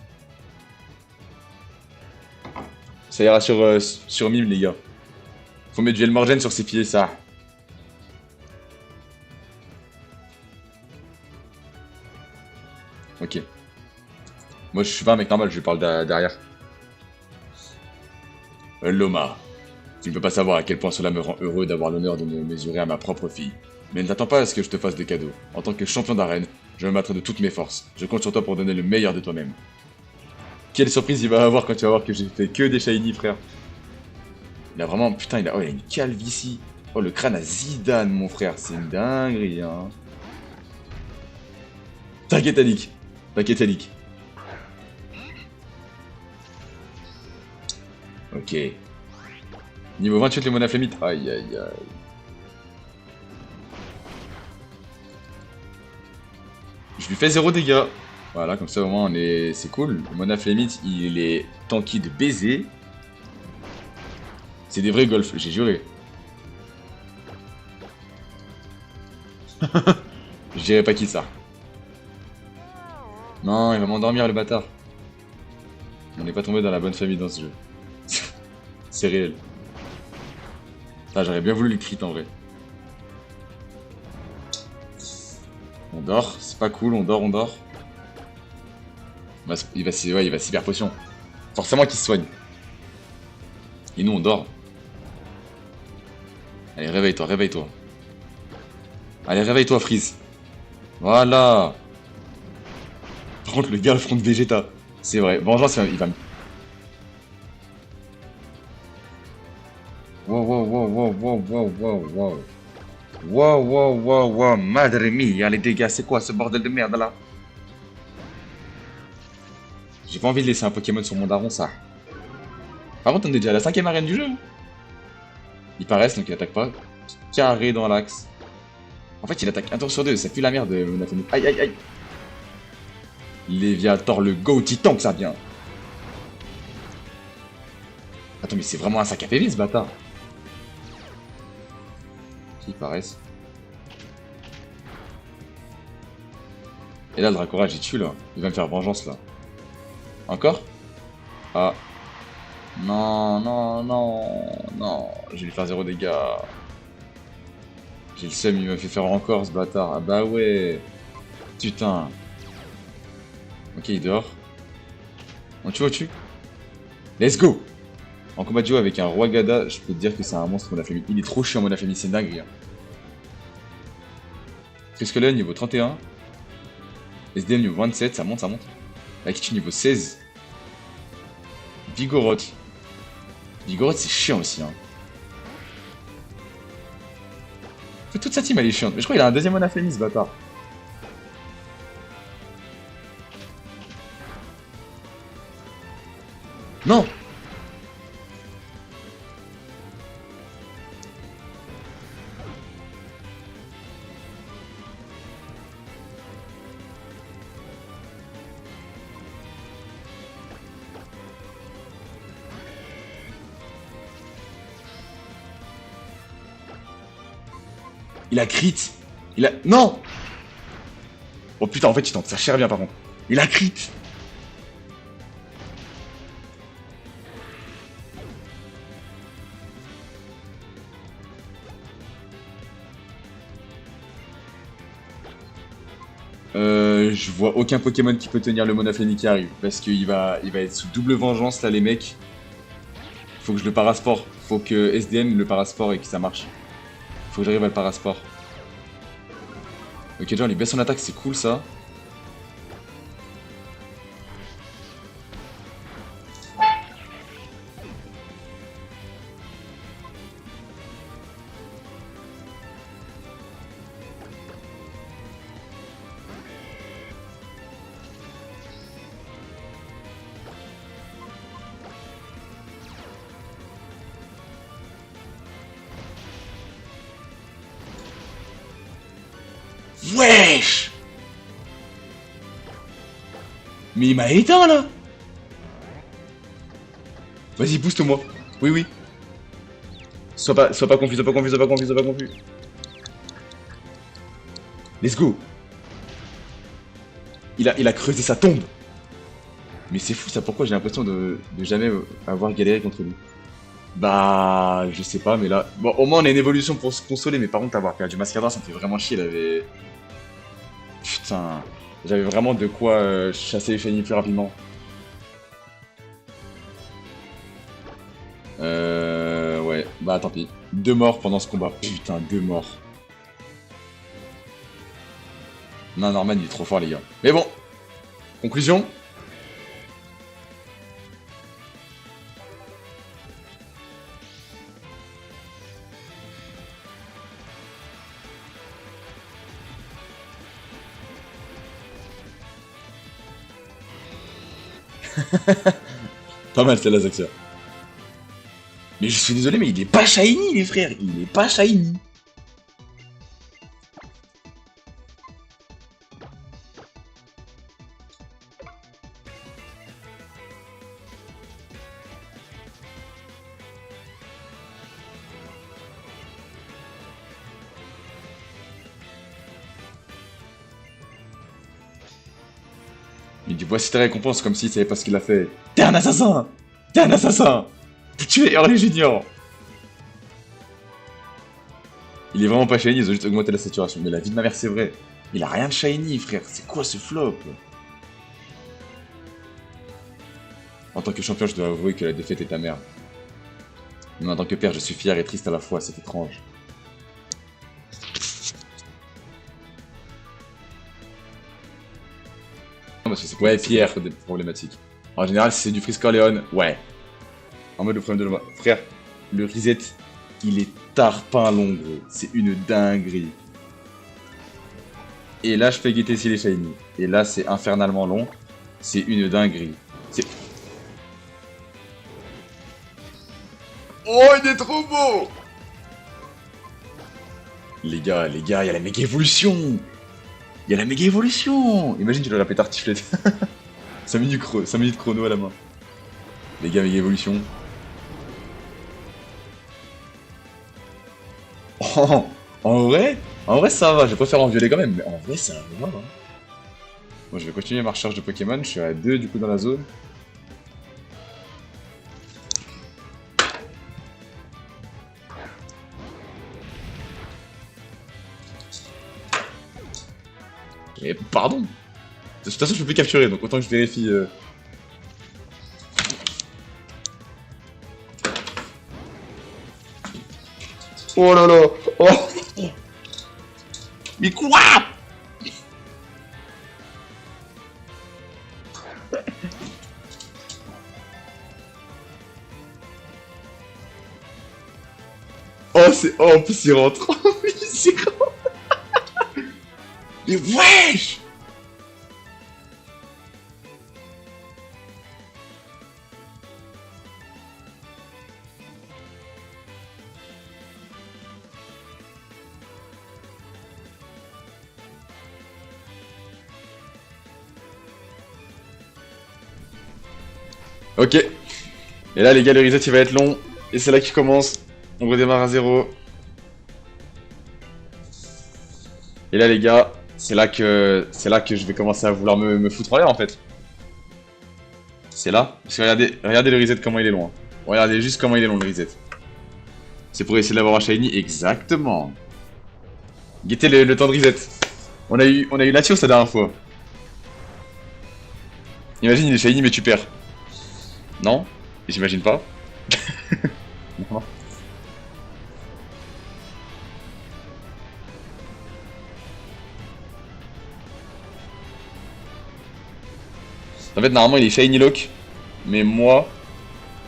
Ça ira sur mime, les gars. Faut mettre du Elmorgen sur ses pieds, ça. Ok. Moi, je suis pas un mec normal, je lui parle derrière. Loma, tu ne peux pas savoir à quel point cela me rend heureux d'avoir l'honneur de me mesurer à ma propre fille. Mais ne t'attends pas à ce que je te fasse des cadeaux. En tant que champion d'arène, je me battrai de toutes mes forces. Je compte sur toi pour donner le meilleur de toi-même. Quelle surprise il va avoir quand tu vas voir que j'ai fait que des shiny, frère. Il a vraiment... Putain, il a une calvitie. Oh, le crâne à Zidane, mon frère. C'est une dinguerie, hein. T'inquiète, Annick. T'inquiète, Annick. Ok. Niveau 28, le Monaflémite. Aïe, aïe, aïe. Je lui fais 0 dégâts. Voilà, comme ça au moins c'est cool. Le Monaflémite, il est tanky de baiser. C'est des vrais golfs, j'ai juré. Je dirais pas qui ça. Non, il va m'endormir le bâtard. On n'est pas tombé dans la bonne famille dans ce jeu. C'est réel. Ah, j'aurais bien voulu le crit en vrai. On dort, c'est pas cool, on dort, on dort. Il va cyber potion. Forcément qu'il se soigne. Et nous on dort. Allez, réveille-toi, réveille-toi. Allez, réveille-toi, Freeze. Voilà. Par contre, le gars, le front de Vegeta. C'est vrai. Vengeance, il va me... Wow, wow, wow, wow, wow, wow, wow, wow. Wow, wow, wow, wow. Madre mia, les dégâts, c'est quoi ce bordel de merde là? J'ai pas envie de laisser un Pokémon sur mon daron, ça. Par contre, on est déjà à la 5ème arène du jeu. Il paraisse, donc il attaque pas. Carré dans l'axe. En fait, il attaque un tour sur deux, ça pue la merde, on a fait... Aïe, aïe, aïe. Léviator, le go titan que ça vient. Attends, mais c'est vraiment un sac à PV ce bâtard. Qui paraissent. Et là, le Dracorage, il tue là. Il va me faire vengeance là. Encore? Ah. Non, non, non, non. Je vais lui faire 0 dégâts. J'ai le seum, il m'a fait faire encore ce bâtard. Ah bah ouais. Putain. Ok, il dort. On tue, on tue. Let's go! En combat duo avec un roi Gada, je peux te dire que c'est un monstre Monafémie. Il est trop chiant Monafémie, c'est dingue. Triskelon niveau 31. SDM niveau 27, ça monte, ça monte. Lakitu niveau 16. Vigoroth. Vigoroth c'est chiant aussi. Hein. En fait, toute sa team elle est chiante. Mais je crois qu'il a un deuxième Monafémie ce bâtard. Non! Il a crit. Il a... Non! Oh putain, en fait, il tente sa chair bien par contre. Il a crit. Je vois aucun Pokémon qui peut tenir le Monafémie qui arrive. Parce qu'il va être sous double vengeance là, les mecs. Faut que je le parasport. Faut que SDM le parasport et que ça marche. Faut que j'arrive à le parasport. Ok, genre, il baisse son attaque, c'est cool ça. Wesh! Mais il m'a éteint là! Vas-y, booste-moi. Oui, oui. Sois pas confus, sois pas confus, sois pas confus, sois pas confus. Let's go! Il a creusé sa tombe! Mais c'est fou ça, pourquoi j'ai l'impression de jamais avoir galéré contre lui? Bah, je sais pas, mais là... Bon, au moins on a une évolution pour se consoler, mais par contre avoir perdu Mascarada, ça me fait vraiment chier, il avait... Putain, j'avais vraiment de quoi chasser les Shiny plus rapidement. Ouais, bah tant pis. 2 morts pendant ce combat. Putain, 2 morts. Non, Norman, il est trop fort, les gars. Mais bon, conclusion. Pas mal celle-là, Zaxia. Mais je suis désolé, mais il est pas shiny, les frères. Il est pas shiny. Il dit voici ta récompense comme s'il savait pas ce qu'il a fait. T'es un assassin! T'es un assassin! T'as tué Early Junior! Il est vraiment pas shiny, ils ont juste augmenté la saturation. Mais la vie de ma mère, c'est vrai. Il a rien de shiny, frère. C'est quoi ce flop? En tant que champion, je dois avouer que la défaite est ta mère. Mais en tant que père, je suis fier et triste à la fois, c'est étrange. Non, parce que c'est ouais, fier, des problématiques. En général, si c'est du Frisk Orléans, ouais. En mode le problème de le... Frère, le reset, il est tarpin long, gros. C'est une dinguerie. Et là, je fais guetter s'il est shiny. Et là, c'est infernalement long. C'est une dinguerie. C'est... Oh, il est trop beau! Les gars, il y a la méga évolution! Il y a la méga évolution! Imagine, tu dois l'appeler tartiflette. 5 minutes chrono à la main. Les gars, méga évolution. Oh, en vrai, ça va. Je préfère en violet quand même, mais en vrai, ça va. Hein. Bon, je vais continuer ma recherche de Pokémon. Je suis à 2 du coup dans la zone. Et pardon. De toute façon, je peux plus capturer, donc autant que je vérifie. Oh là là. Oh. Mais quoi? Oh, c'est... Oh, en plus, il rentre. Oui, c'est grand. Mais wesh! Ok. Et là, les gars, le reset, il va être long. Et c'est là qu'il commence. On redémarre à 0. Et là, les gars, c'est là que je vais commencer à vouloir me foutre en l'air, en fait. C'est là. Parce que regardez le reset, comment il est long. Hein. Regardez juste comment il est long, le reset. C'est pour essayer d'avoir un shiny, exactement. Guettez le temps de reset. On a eu Latios la dernière fois. Imagine, il est shiny, mais tu perds. Non? J'imagine pas. Non. En fait, normalement, il est shiny lock. Mais moi,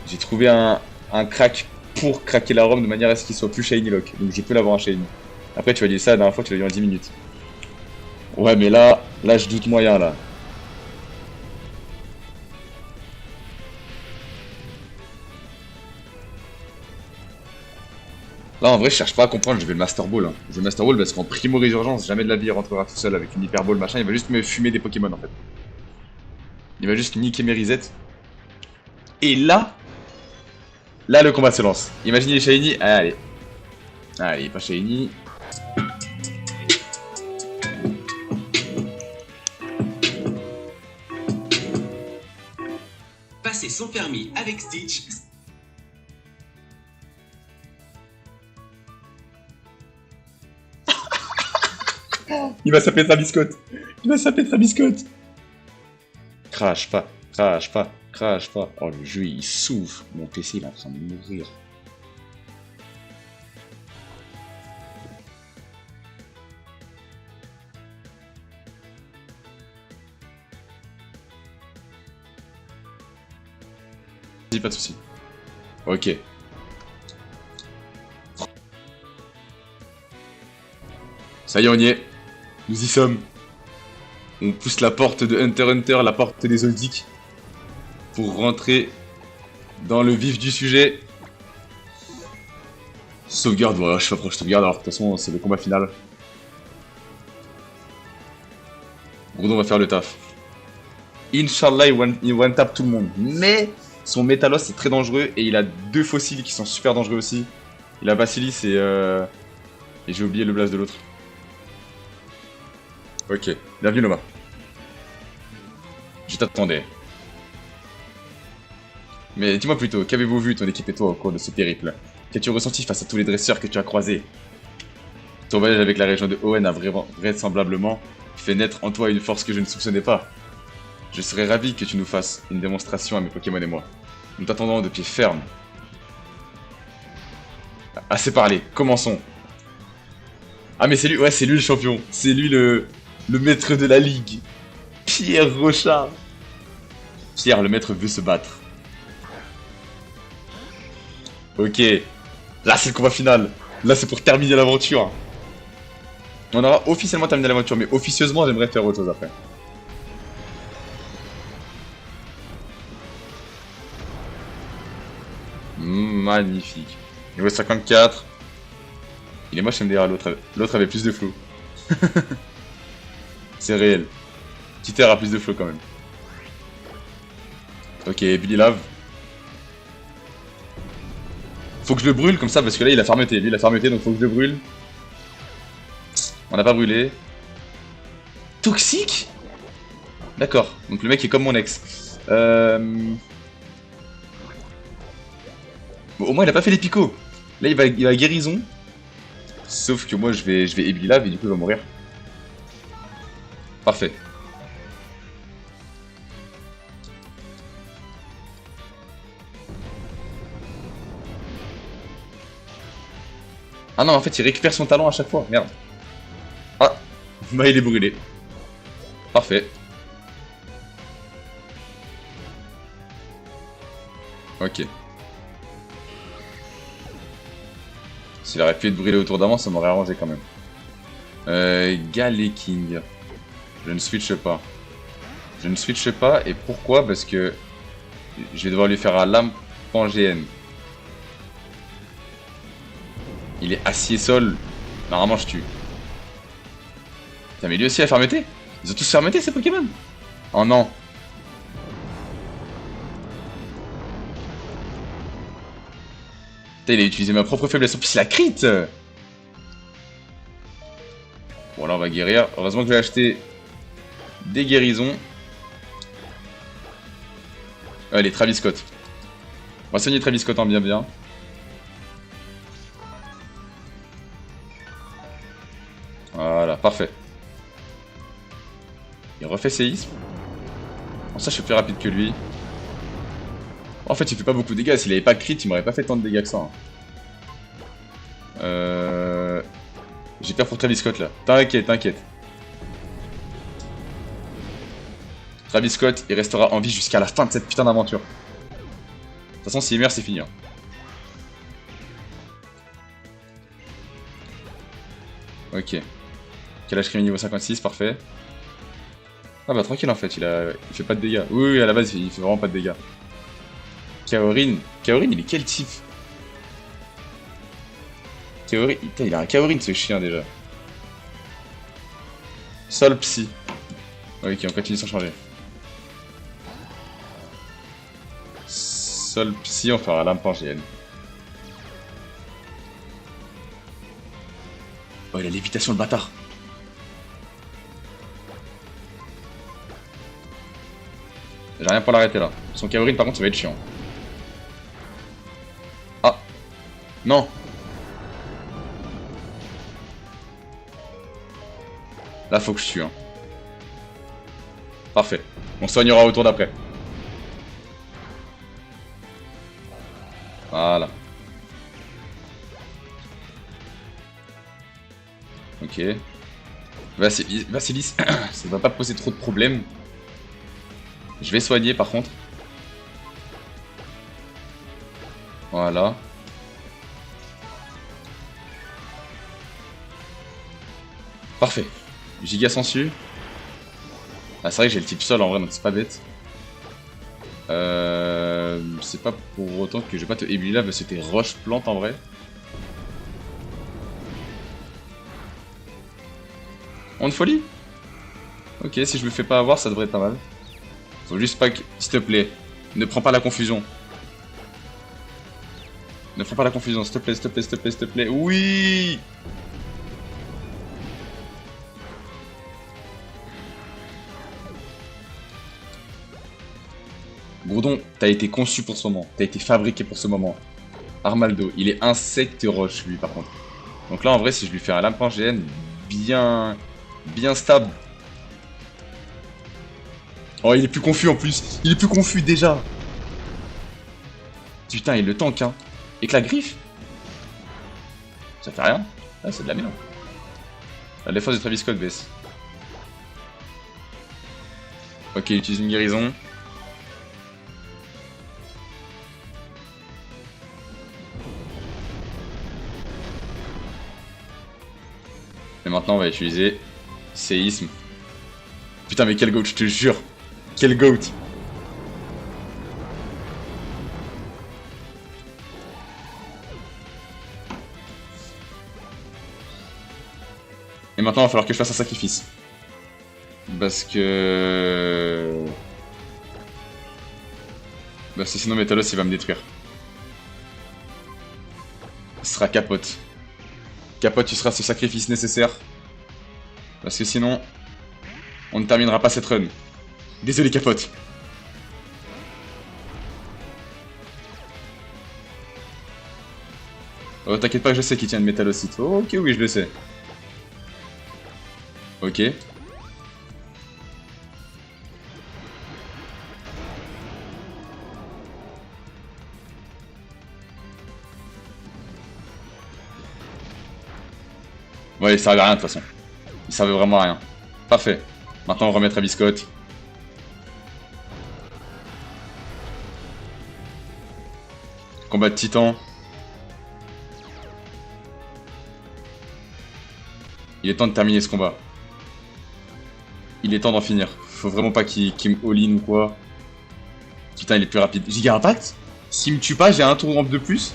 j'ai trouvé un crack pour craquer la ROM de manière à ce qu'il soit plus shiny lock. Donc je peux l'avoir en shiny. Après, tu as dit ça la dernière fois, tu l'as dit en 10 minutes. Ouais, mais là, je doute moyen, là. Là, en vrai, je cherche pas à comprendre, je vais le Master Ball. Hein. Je vais le Master Ball parce qu'en primo résurgence, jamais de la vie il rentrera tout seul avec une Hyper Ball machin. Il va juste me fumer des Pokémon en fait. Il va juste niquer mes resets. Et là, le combat se lance. Imaginez les shiny. Allez. Allez, pas shiny. Passer son permis avec Stitch. Il va s'appeler sa biscotte. Il va s'appeler sa biscotte. Crash pas, crash pas, crash pas. Oh, le jeu il souffle. Mon PC il est en train de mourir. Vas-y, pas de soucis. Ok. Ça y est, on y est. Nous y sommes. On pousse la porte de Hunter x Hunter, la porte des Zoldyck, pour rentrer dans le vif du sujet. Sauvegarde, voilà, je suis approche sauvegarde, alors de toute façon, c'est le combat final. Groudon va faire le taf. Inch'Allah, il one tap tout le monde. Mais son Métalos est très dangereux et il a 2 fossiles qui sont super dangereux aussi. Il a Basilis et j'ai oublié le blast de l'autre. Ok, bienvenue Loma. Je t'attendais. Mais dis-moi plutôt, qu'avez-vous vu ton équipe et toi au cours de ce périple? Qu'as-tu ressenti face à tous les dresseurs que tu as croisés? Ton voyage avec la région de Hoenn a vraisemblablement fait naître en toi une force que je ne soupçonnais pas. Je serais ravi que tu nous fasses une démonstration à mes Pokémon et moi. Nous t'attendons de pied ferme. Assez parlé, commençons. Ah mais c'est lui, ouais c'est lui le champion. C'est lui le maître de la ligue. Pierre Rochard. Pierre, le maître, veut se battre. Ok. Là c'est le combat final. Là c'est pour terminer l'aventure. On aura officiellement terminé l'aventure, mais officieusement j'aimerais faire autre chose après. Magnifique. Niveau 54. Il est moche MDR, l'autre avait plus de flow. C'est réel. Titer a plus de flow quand même. Ok, Billy Lave. Faut que je le brûle comme ça parce que là il a fermeté. Lui il a fermeté donc faut que je le brûle. On n'a pas brûlé. Toxique? D'accord, donc le mec est comme mon ex. Bon, au moins il a pas fait les picots. Là il va à guérison. Sauf que moi je vais Ebly Lave et du coup il va mourir. Parfait. Ah non en fait il récupère son talent à chaque fois, merde. Ah, bah il est brûlé. Parfait. Ok. S'il aurait pu être brûlé autour d'avant, ça m'aurait arrangé quand même. Galeking. Je ne switche pas. Je ne switche pas, et pourquoi? Parce que je vais devoir lui faire un lame Pangéenne. Il est acier sol. Normalement, je tue. Putain, mais lui aussi a fermeté. Ils ont tous fermeté ces Pokémon. Oh non. Putain, il a utilisé ma propre faiblesse. En plus, il a crit. Bon, là, on va guérir. Heureusement que j'ai acheté des guérisons. Allez, Travis Scott. On va soigner Travis Scott en bien. Voilà, parfait. Il refait séisme. Bon, ça, je suis plus rapide que lui. En fait, il fait pas beaucoup de dégâts. S'il avait pas crit, il m'aurait pas fait tant de dégâts que ça. J'ai peur pour Travis Scott là. T'inquiète. Travis Scott, il restera en vie jusqu'à la fin de cette putain d'aventure. De toute façon, s'il meurt, c'est fini. Hein. Ok. Kalash Crime niveau 56, parfait. Ah bah tranquille en fait, il fait pas de dégâts. Oui, à la base, il fait vraiment pas de dégâts. Kaorin, il est quel type? Kaorin, putain, il a un Kaorin ce chien déjà. Sol Psy. Ok, on continue sans changer. Sol Psy, on fera lame Pangéenne. Oh, il a lévitation le bâtard. J'ai rien pour l'arrêter là. Son Kaorin par contre ça va être chiant. Ah. Non. Là faut que je tue. Hein. Parfait. On soignera au tour d'après. Voilà. Ok. Vassilis, ça va pas poser trop de problèmes. Je vais soigner par contre. Voilà. Parfait. Giga Sensu. Ah c'est vrai que j'ai le type sol en vrai donc c'est pas bête. C'est pas pour autant que je vais pas te éblouir là parce que c'était roche plante en vrai. On de folie. Ok, si je me fais pas avoir ça devrait être pas mal. Faut juste pas que... S'il te plaît, ne prends pas la confusion. Ne prends pas la confusion, s'il te plaît. Oui. Gourdon, t'as été conçu pour ce moment. T'as été fabriqué pour ce moment. Armaldo, il est insecte roche, lui, par contre. Donc là, en vrai, si je lui fais un lapin GN bien stable. Oh, il est plus confus en plus. Il est plus confus déjà. Putain, il le tank, hein. Et que la griffe, ça fait rien. Ah, c'est de la merde. La défense de Travis Scott baisse. Ok, il utilise une guérison. Et maintenant, on va utiliser séisme. Putain, mais quel goat, je te jure. Quel goat. Et maintenant, il va falloir que je fasse un sacrifice. Parce que sinon Metalos il va me détruire. Ce sera Capote. Capote, tu seras ce sacrifice nécessaire. Parce que sinon, on ne terminera pas cette run. Désolé Capote. Oh t'inquiète pas, je sais qu'il tient une métallocite. Oh, ok, oui, je le sais. Ok. Ouais, il servait à rien de toute façon. Il servait vraiment à rien. Parfait. Maintenant on remet Travis Scott. Combat de titan. Il est temps de terminer ce combat. Il est temps d'en finir. Faut vraiment pas qu'il me all-in ou quoi. Putain, il est plus rapide. Giga Impact? S'il me tue pas, j'ai un tour rampe de plus.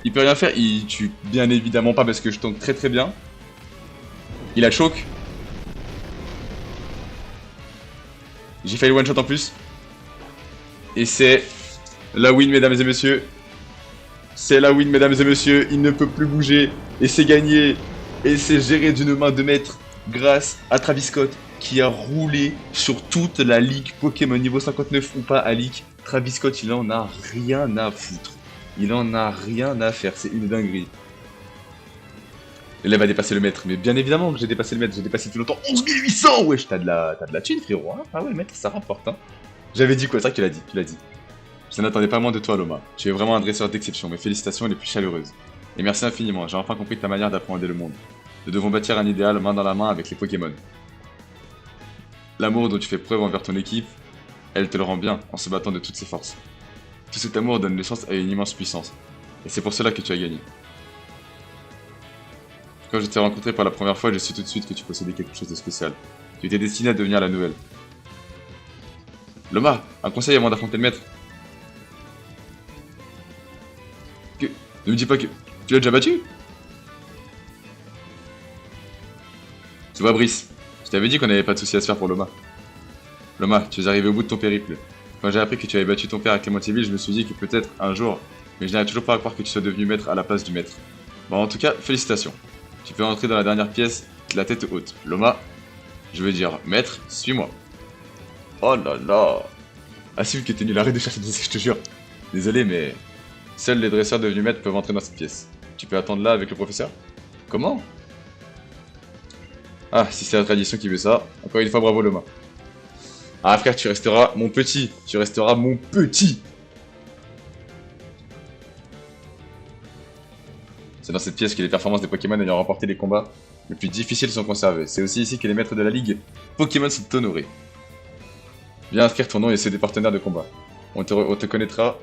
Il peut rien faire. Il tue bien évidemment pas parce que je tank très très bien. Il a choke. J'ai failli one shot en plus. Et c'est la win, mesdames et messieurs. C'est la win, mesdames et messieurs. Il ne peut plus bouger. Et c'est gagné. Et c'est géré d'une main de maître grâce à Travis Scott qui a roulé sur toute la ligue Pokémon niveau 59 ou pas à ligue. Travis Scott, il en a rien à foutre. Il en a rien à faire. C'est une dinguerie. L'élève va dépasser le maître. Mais bien évidemment que j'ai dépassé le maître. J'ai dépassé tout longtemps. 11 800. Wesh, t'as de la thune, frérot. Hein, ah ouais, le maître, ça rapporte. Hein. J'avais dit quoi? C'est vrai que tu l'as dit. Tu l'as dit. Je n'attendais pas moins de toi, Loma. Tu es vraiment un dresseur d'exception. Mes félicitations les plus chaleureuses. Et merci infiniment. J'ai enfin compris ta manière d'appréhender le monde. Nous devons bâtir un idéal main dans la main avec les Pokémon. L'amour dont tu fais preuve envers ton équipe, elle te le rend bien en se battant de toutes ses forces. Tout cet amour donne naissance à une immense puissance. Et c'est pour cela que tu as gagné. Quand je t'ai rencontré pour la première fois, je su tout de suite que tu possédais quelque chose de spécial. Tu étais destiné à devenir la nouvelle. Loma, un conseil avant d'affronter le maître. Ne me dis pas que... Tu l'as déjà battu? Tu vois Brice, je t'avais dit qu'on n'avait pas de soucis à se faire pour Loma. Loma, tu es arrivé au bout de ton périple. Quand j'ai appris que tu avais battu ton père à Clémentiville, je me suis dit que peut-être un jour, mais je n'arrive toujours pas à croire que tu sois devenu maître à la place du maître. Bon, en tout cas, félicitations. Tu peux rentrer dans la dernière pièce, la tête haute. Loma, je veux dire, maître, suis-moi. Oh là là. Assume que t'es nul, arrête de chercher des je te jure. Désolé, mais seuls les dresseurs devenus maîtres peuvent entrer dans cette pièce. Tu peux attendre là avec le professeur? Comment? Ah, si c'est la tradition qui veut ça. Encore une fois, bravo Loma. Ah frère, tu resteras mon petit. Tu resteras mon petit. C'est dans cette pièce que les performances des Pokémon ayant remporté les combats les plus difficiles sont conservées. C'est aussi ici que les maîtres de la ligue Pokémon sont honorés. Viens inscrire ton nom et ceux des partenaires de combat. On te connaîtra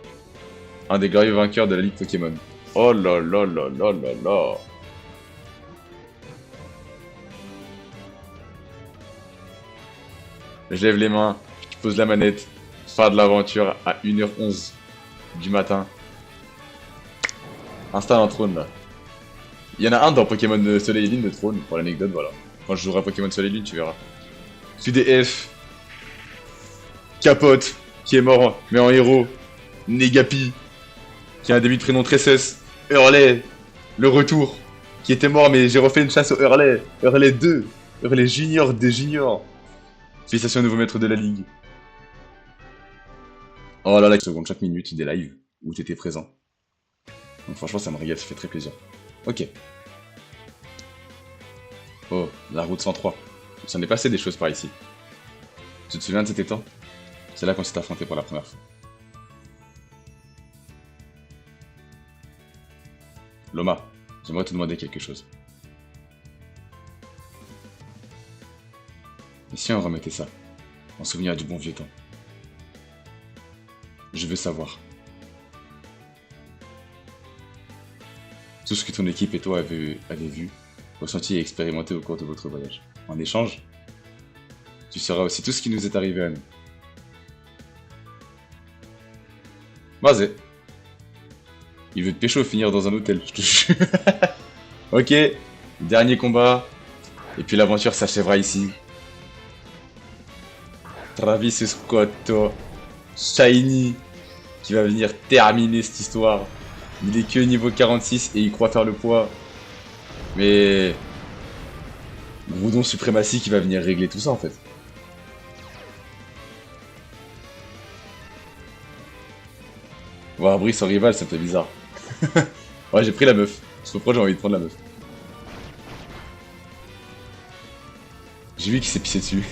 un des glorieux vainqueurs de la ligue Pokémon. Oh là là là là là là. Je lève les mains, je pose la manette, fin de l'aventure à 1h11 du matin. Installe un trône là. Il y en a un dans Pokémon Soleil et Lune, le trône, pour l'anecdote, voilà. Quand je jouerai à Pokémon Soleil et Lune, tu verras. QDF, Capote, qui est mort, mais en héros, Negapi, qui a un début de prénom très cesse, Hurley, le retour, qui était mort, mais j'ai refait une chasse au Hurley, Hurley 2, Hurley Junior des Juniors. Félicitations au nouveau maître de la ligue. Oh là là, seconde chaque minute des lives où t'étais présent. Donc franchement, ça me régale, ça fait très plaisir. Ok. Oh, la route 103. Il s'en est passé des choses par ici. Tu te souviens de cet étang? C'est là qu'on s'est affronté pour la première fois. Loma, j'aimerais te demander quelque chose. Et si on remettait ça, en souvenir du bon vieux temps? Je veux savoir. Tout ce que ton équipe et toi avez vu, ressenti et expérimenté au cours de votre voyage. En échange, tu sauras aussi tout ce qui nous est arrivé à nous. Vas-y. Il veut te pécho finir dans un hôtel, je te jure. Ok, dernier combat. Et puis l'aventure s'achèvera ici. Travis Scott, Shiny, qui va venir terminer cette histoire. Il est que niveau 46 et il croit faire le poids. Mais... Groudon Suprématie qui va venir régler tout ça en fait. Voir Brice en rival, ça me fait bizarre. Ouais, j'ai pris la meuf. Ce pro, j'ai envie de prendre la meuf. J'ai vu qu'il s'est pissé dessus.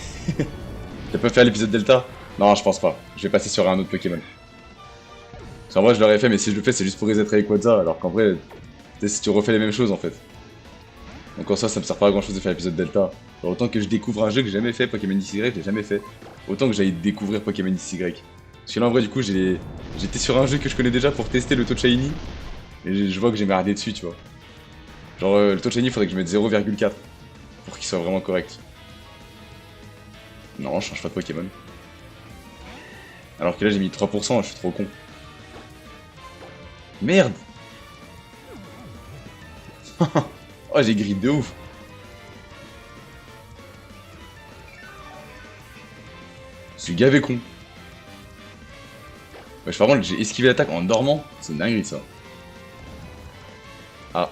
T'as pas fait l'épisode Delta? Non, je pense pas. Je vais passer sur un autre Pokémon. Parce qu'en vrai, je l'aurais fait, mais si je le fais, c'est juste pour reset Rayquaza. Alors qu'en vrai, si tu refais les mêmes choses en fait. Donc en soi, ça me sert pas à grand chose de faire l'épisode Delta. Alors, autant que je découvre un jeu que j'ai jamais fait, Pokémon XY, je l'ai jamais fait. Autant que j'aille découvrir Pokémon XY. Parce que là, en vrai, du coup, j'étais sur un jeu que je connais déjà pour tester le Touch Shiny. Et je vois que j'ai merdé dessus, tu vois. Genre, le Touch Shiny, faudrait que je mette 0,4 pour qu'il soit vraiment correct. Non, je change pas de Pokémon. Alors que là, j'ai mis 3%, je suis trop con. Merde. Oh, j'ai grillé de ouf. Je suis gavé con. Wesh, par contre, j'ai esquivé l'attaque en dormant. C'est une dinguerie, ça. Ah.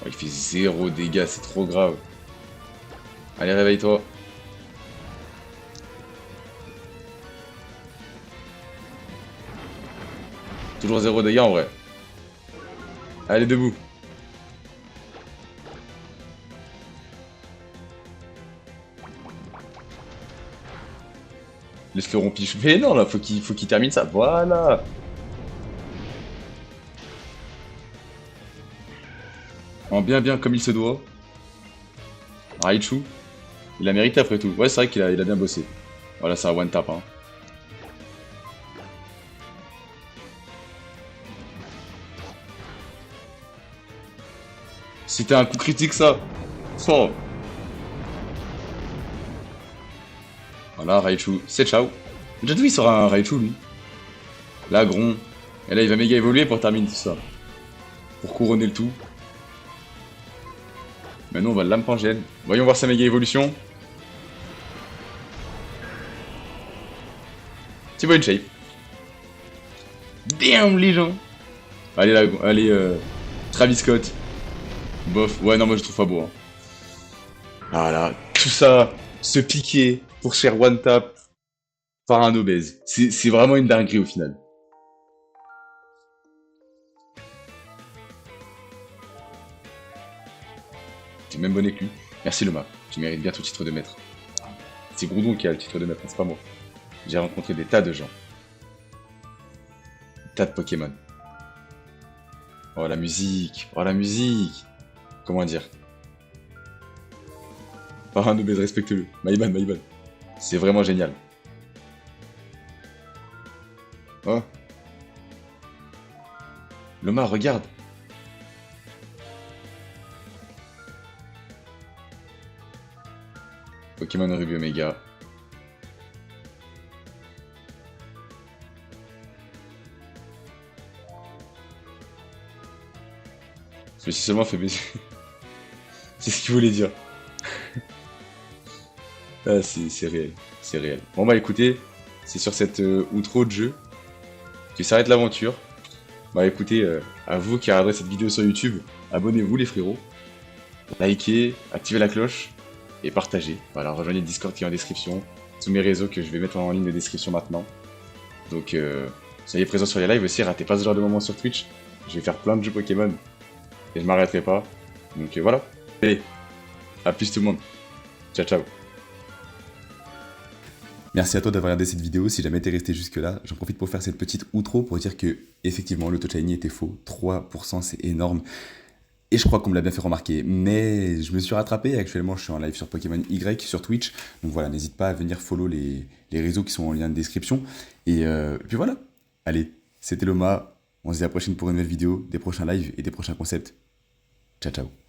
Oh, il fait 0 dégâts, c'est trop grave. Allez, réveille-toi. Toujours 0 dégâts en vrai. Allez, debout. Laisse-le rompiche. Mais non, là, faut qu'il termine ça. Voilà. En bien comme il se doit. Raichu. Il a mérité après tout. Ouais, c'est vrai qu'il a bien bossé. Voilà, c'est un one tap. Hein. C'était un coup critique, ça. Oh. Voilà, Raichu. C'est ciao. Déjà, d'où il sera un Raichu, lui? Là, Gron. Et là, il va méga évoluer pour terminer tout ça. Pour couronner le tout. Maintenant, on va Lampangène. Voyons voir sa méga évolution. Tu vois une shape. Damn, les gens. Allez, là, allez, Travis Scott. Bof. Ouais, non, moi, je trouve pas beau. Hein. Voilà. Tout ça, se piquer pour faire one tap par un obèse. C'est vraiment une dinguerie au final. T'es même bonnet que lui. Merci Loma, tu mérites bien ton titre de maître. C'est Groudon qui a le titre de maître, c'est pas moi. J'ai rencontré des tas de gens. Des tas de Pokémon. Oh la musique, oh la musique. Comment dire? Par un obèse, respecte-le. Maïban, Maïban. C'est vraiment génial. Oh. Loma, regarde. Pokémon Ruby Omega. Je me suis seulement fait baiser. C'est ce qu'il voulait dire. Ah, c'est réel. C'est réel. Bon bah écoutez, c'est sur cette outro de jeu que s'arrête l'aventure. Bah écoutez, à vous qui regarderez cette vidéo sur YouTube, abonnez-vous les frérots. Likez, activez la cloche. et partagez. Voilà, rejoignez le Discord qui est en description, tous mes réseaux que je vais mettre en ligne de description maintenant. Donc, soyez présents sur les lives aussi, ratez pas ce genre de moments sur Twitch. Je vais faire plein de jeux Pokémon et je m'arrêterai pas. Donc voilà. Allez, à plus tout le monde. Ciao, ciao. Merci à toi d'avoir regardé cette vidéo. Si jamais t'es resté jusque-là, j'en profite pour faire cette petite outro pour dire que, effectivement, le taux shiny était faux. 3%, c'est énorme. Et je crois qu'on me l'a bien fait remarquer. Mais je me suis rattrapé. Actuellement, je suis en live sur Pokémon Y, sur Twitch. Donc voilà, n'hésite pas à venir follow les réseaux qui sont en lien de description. Et puis voilà. Allez, c'était Loma. On se dit à la prochaine pour une nouvelle vidéo, des prochains lives et des prochains concepts. Ciao, ciao.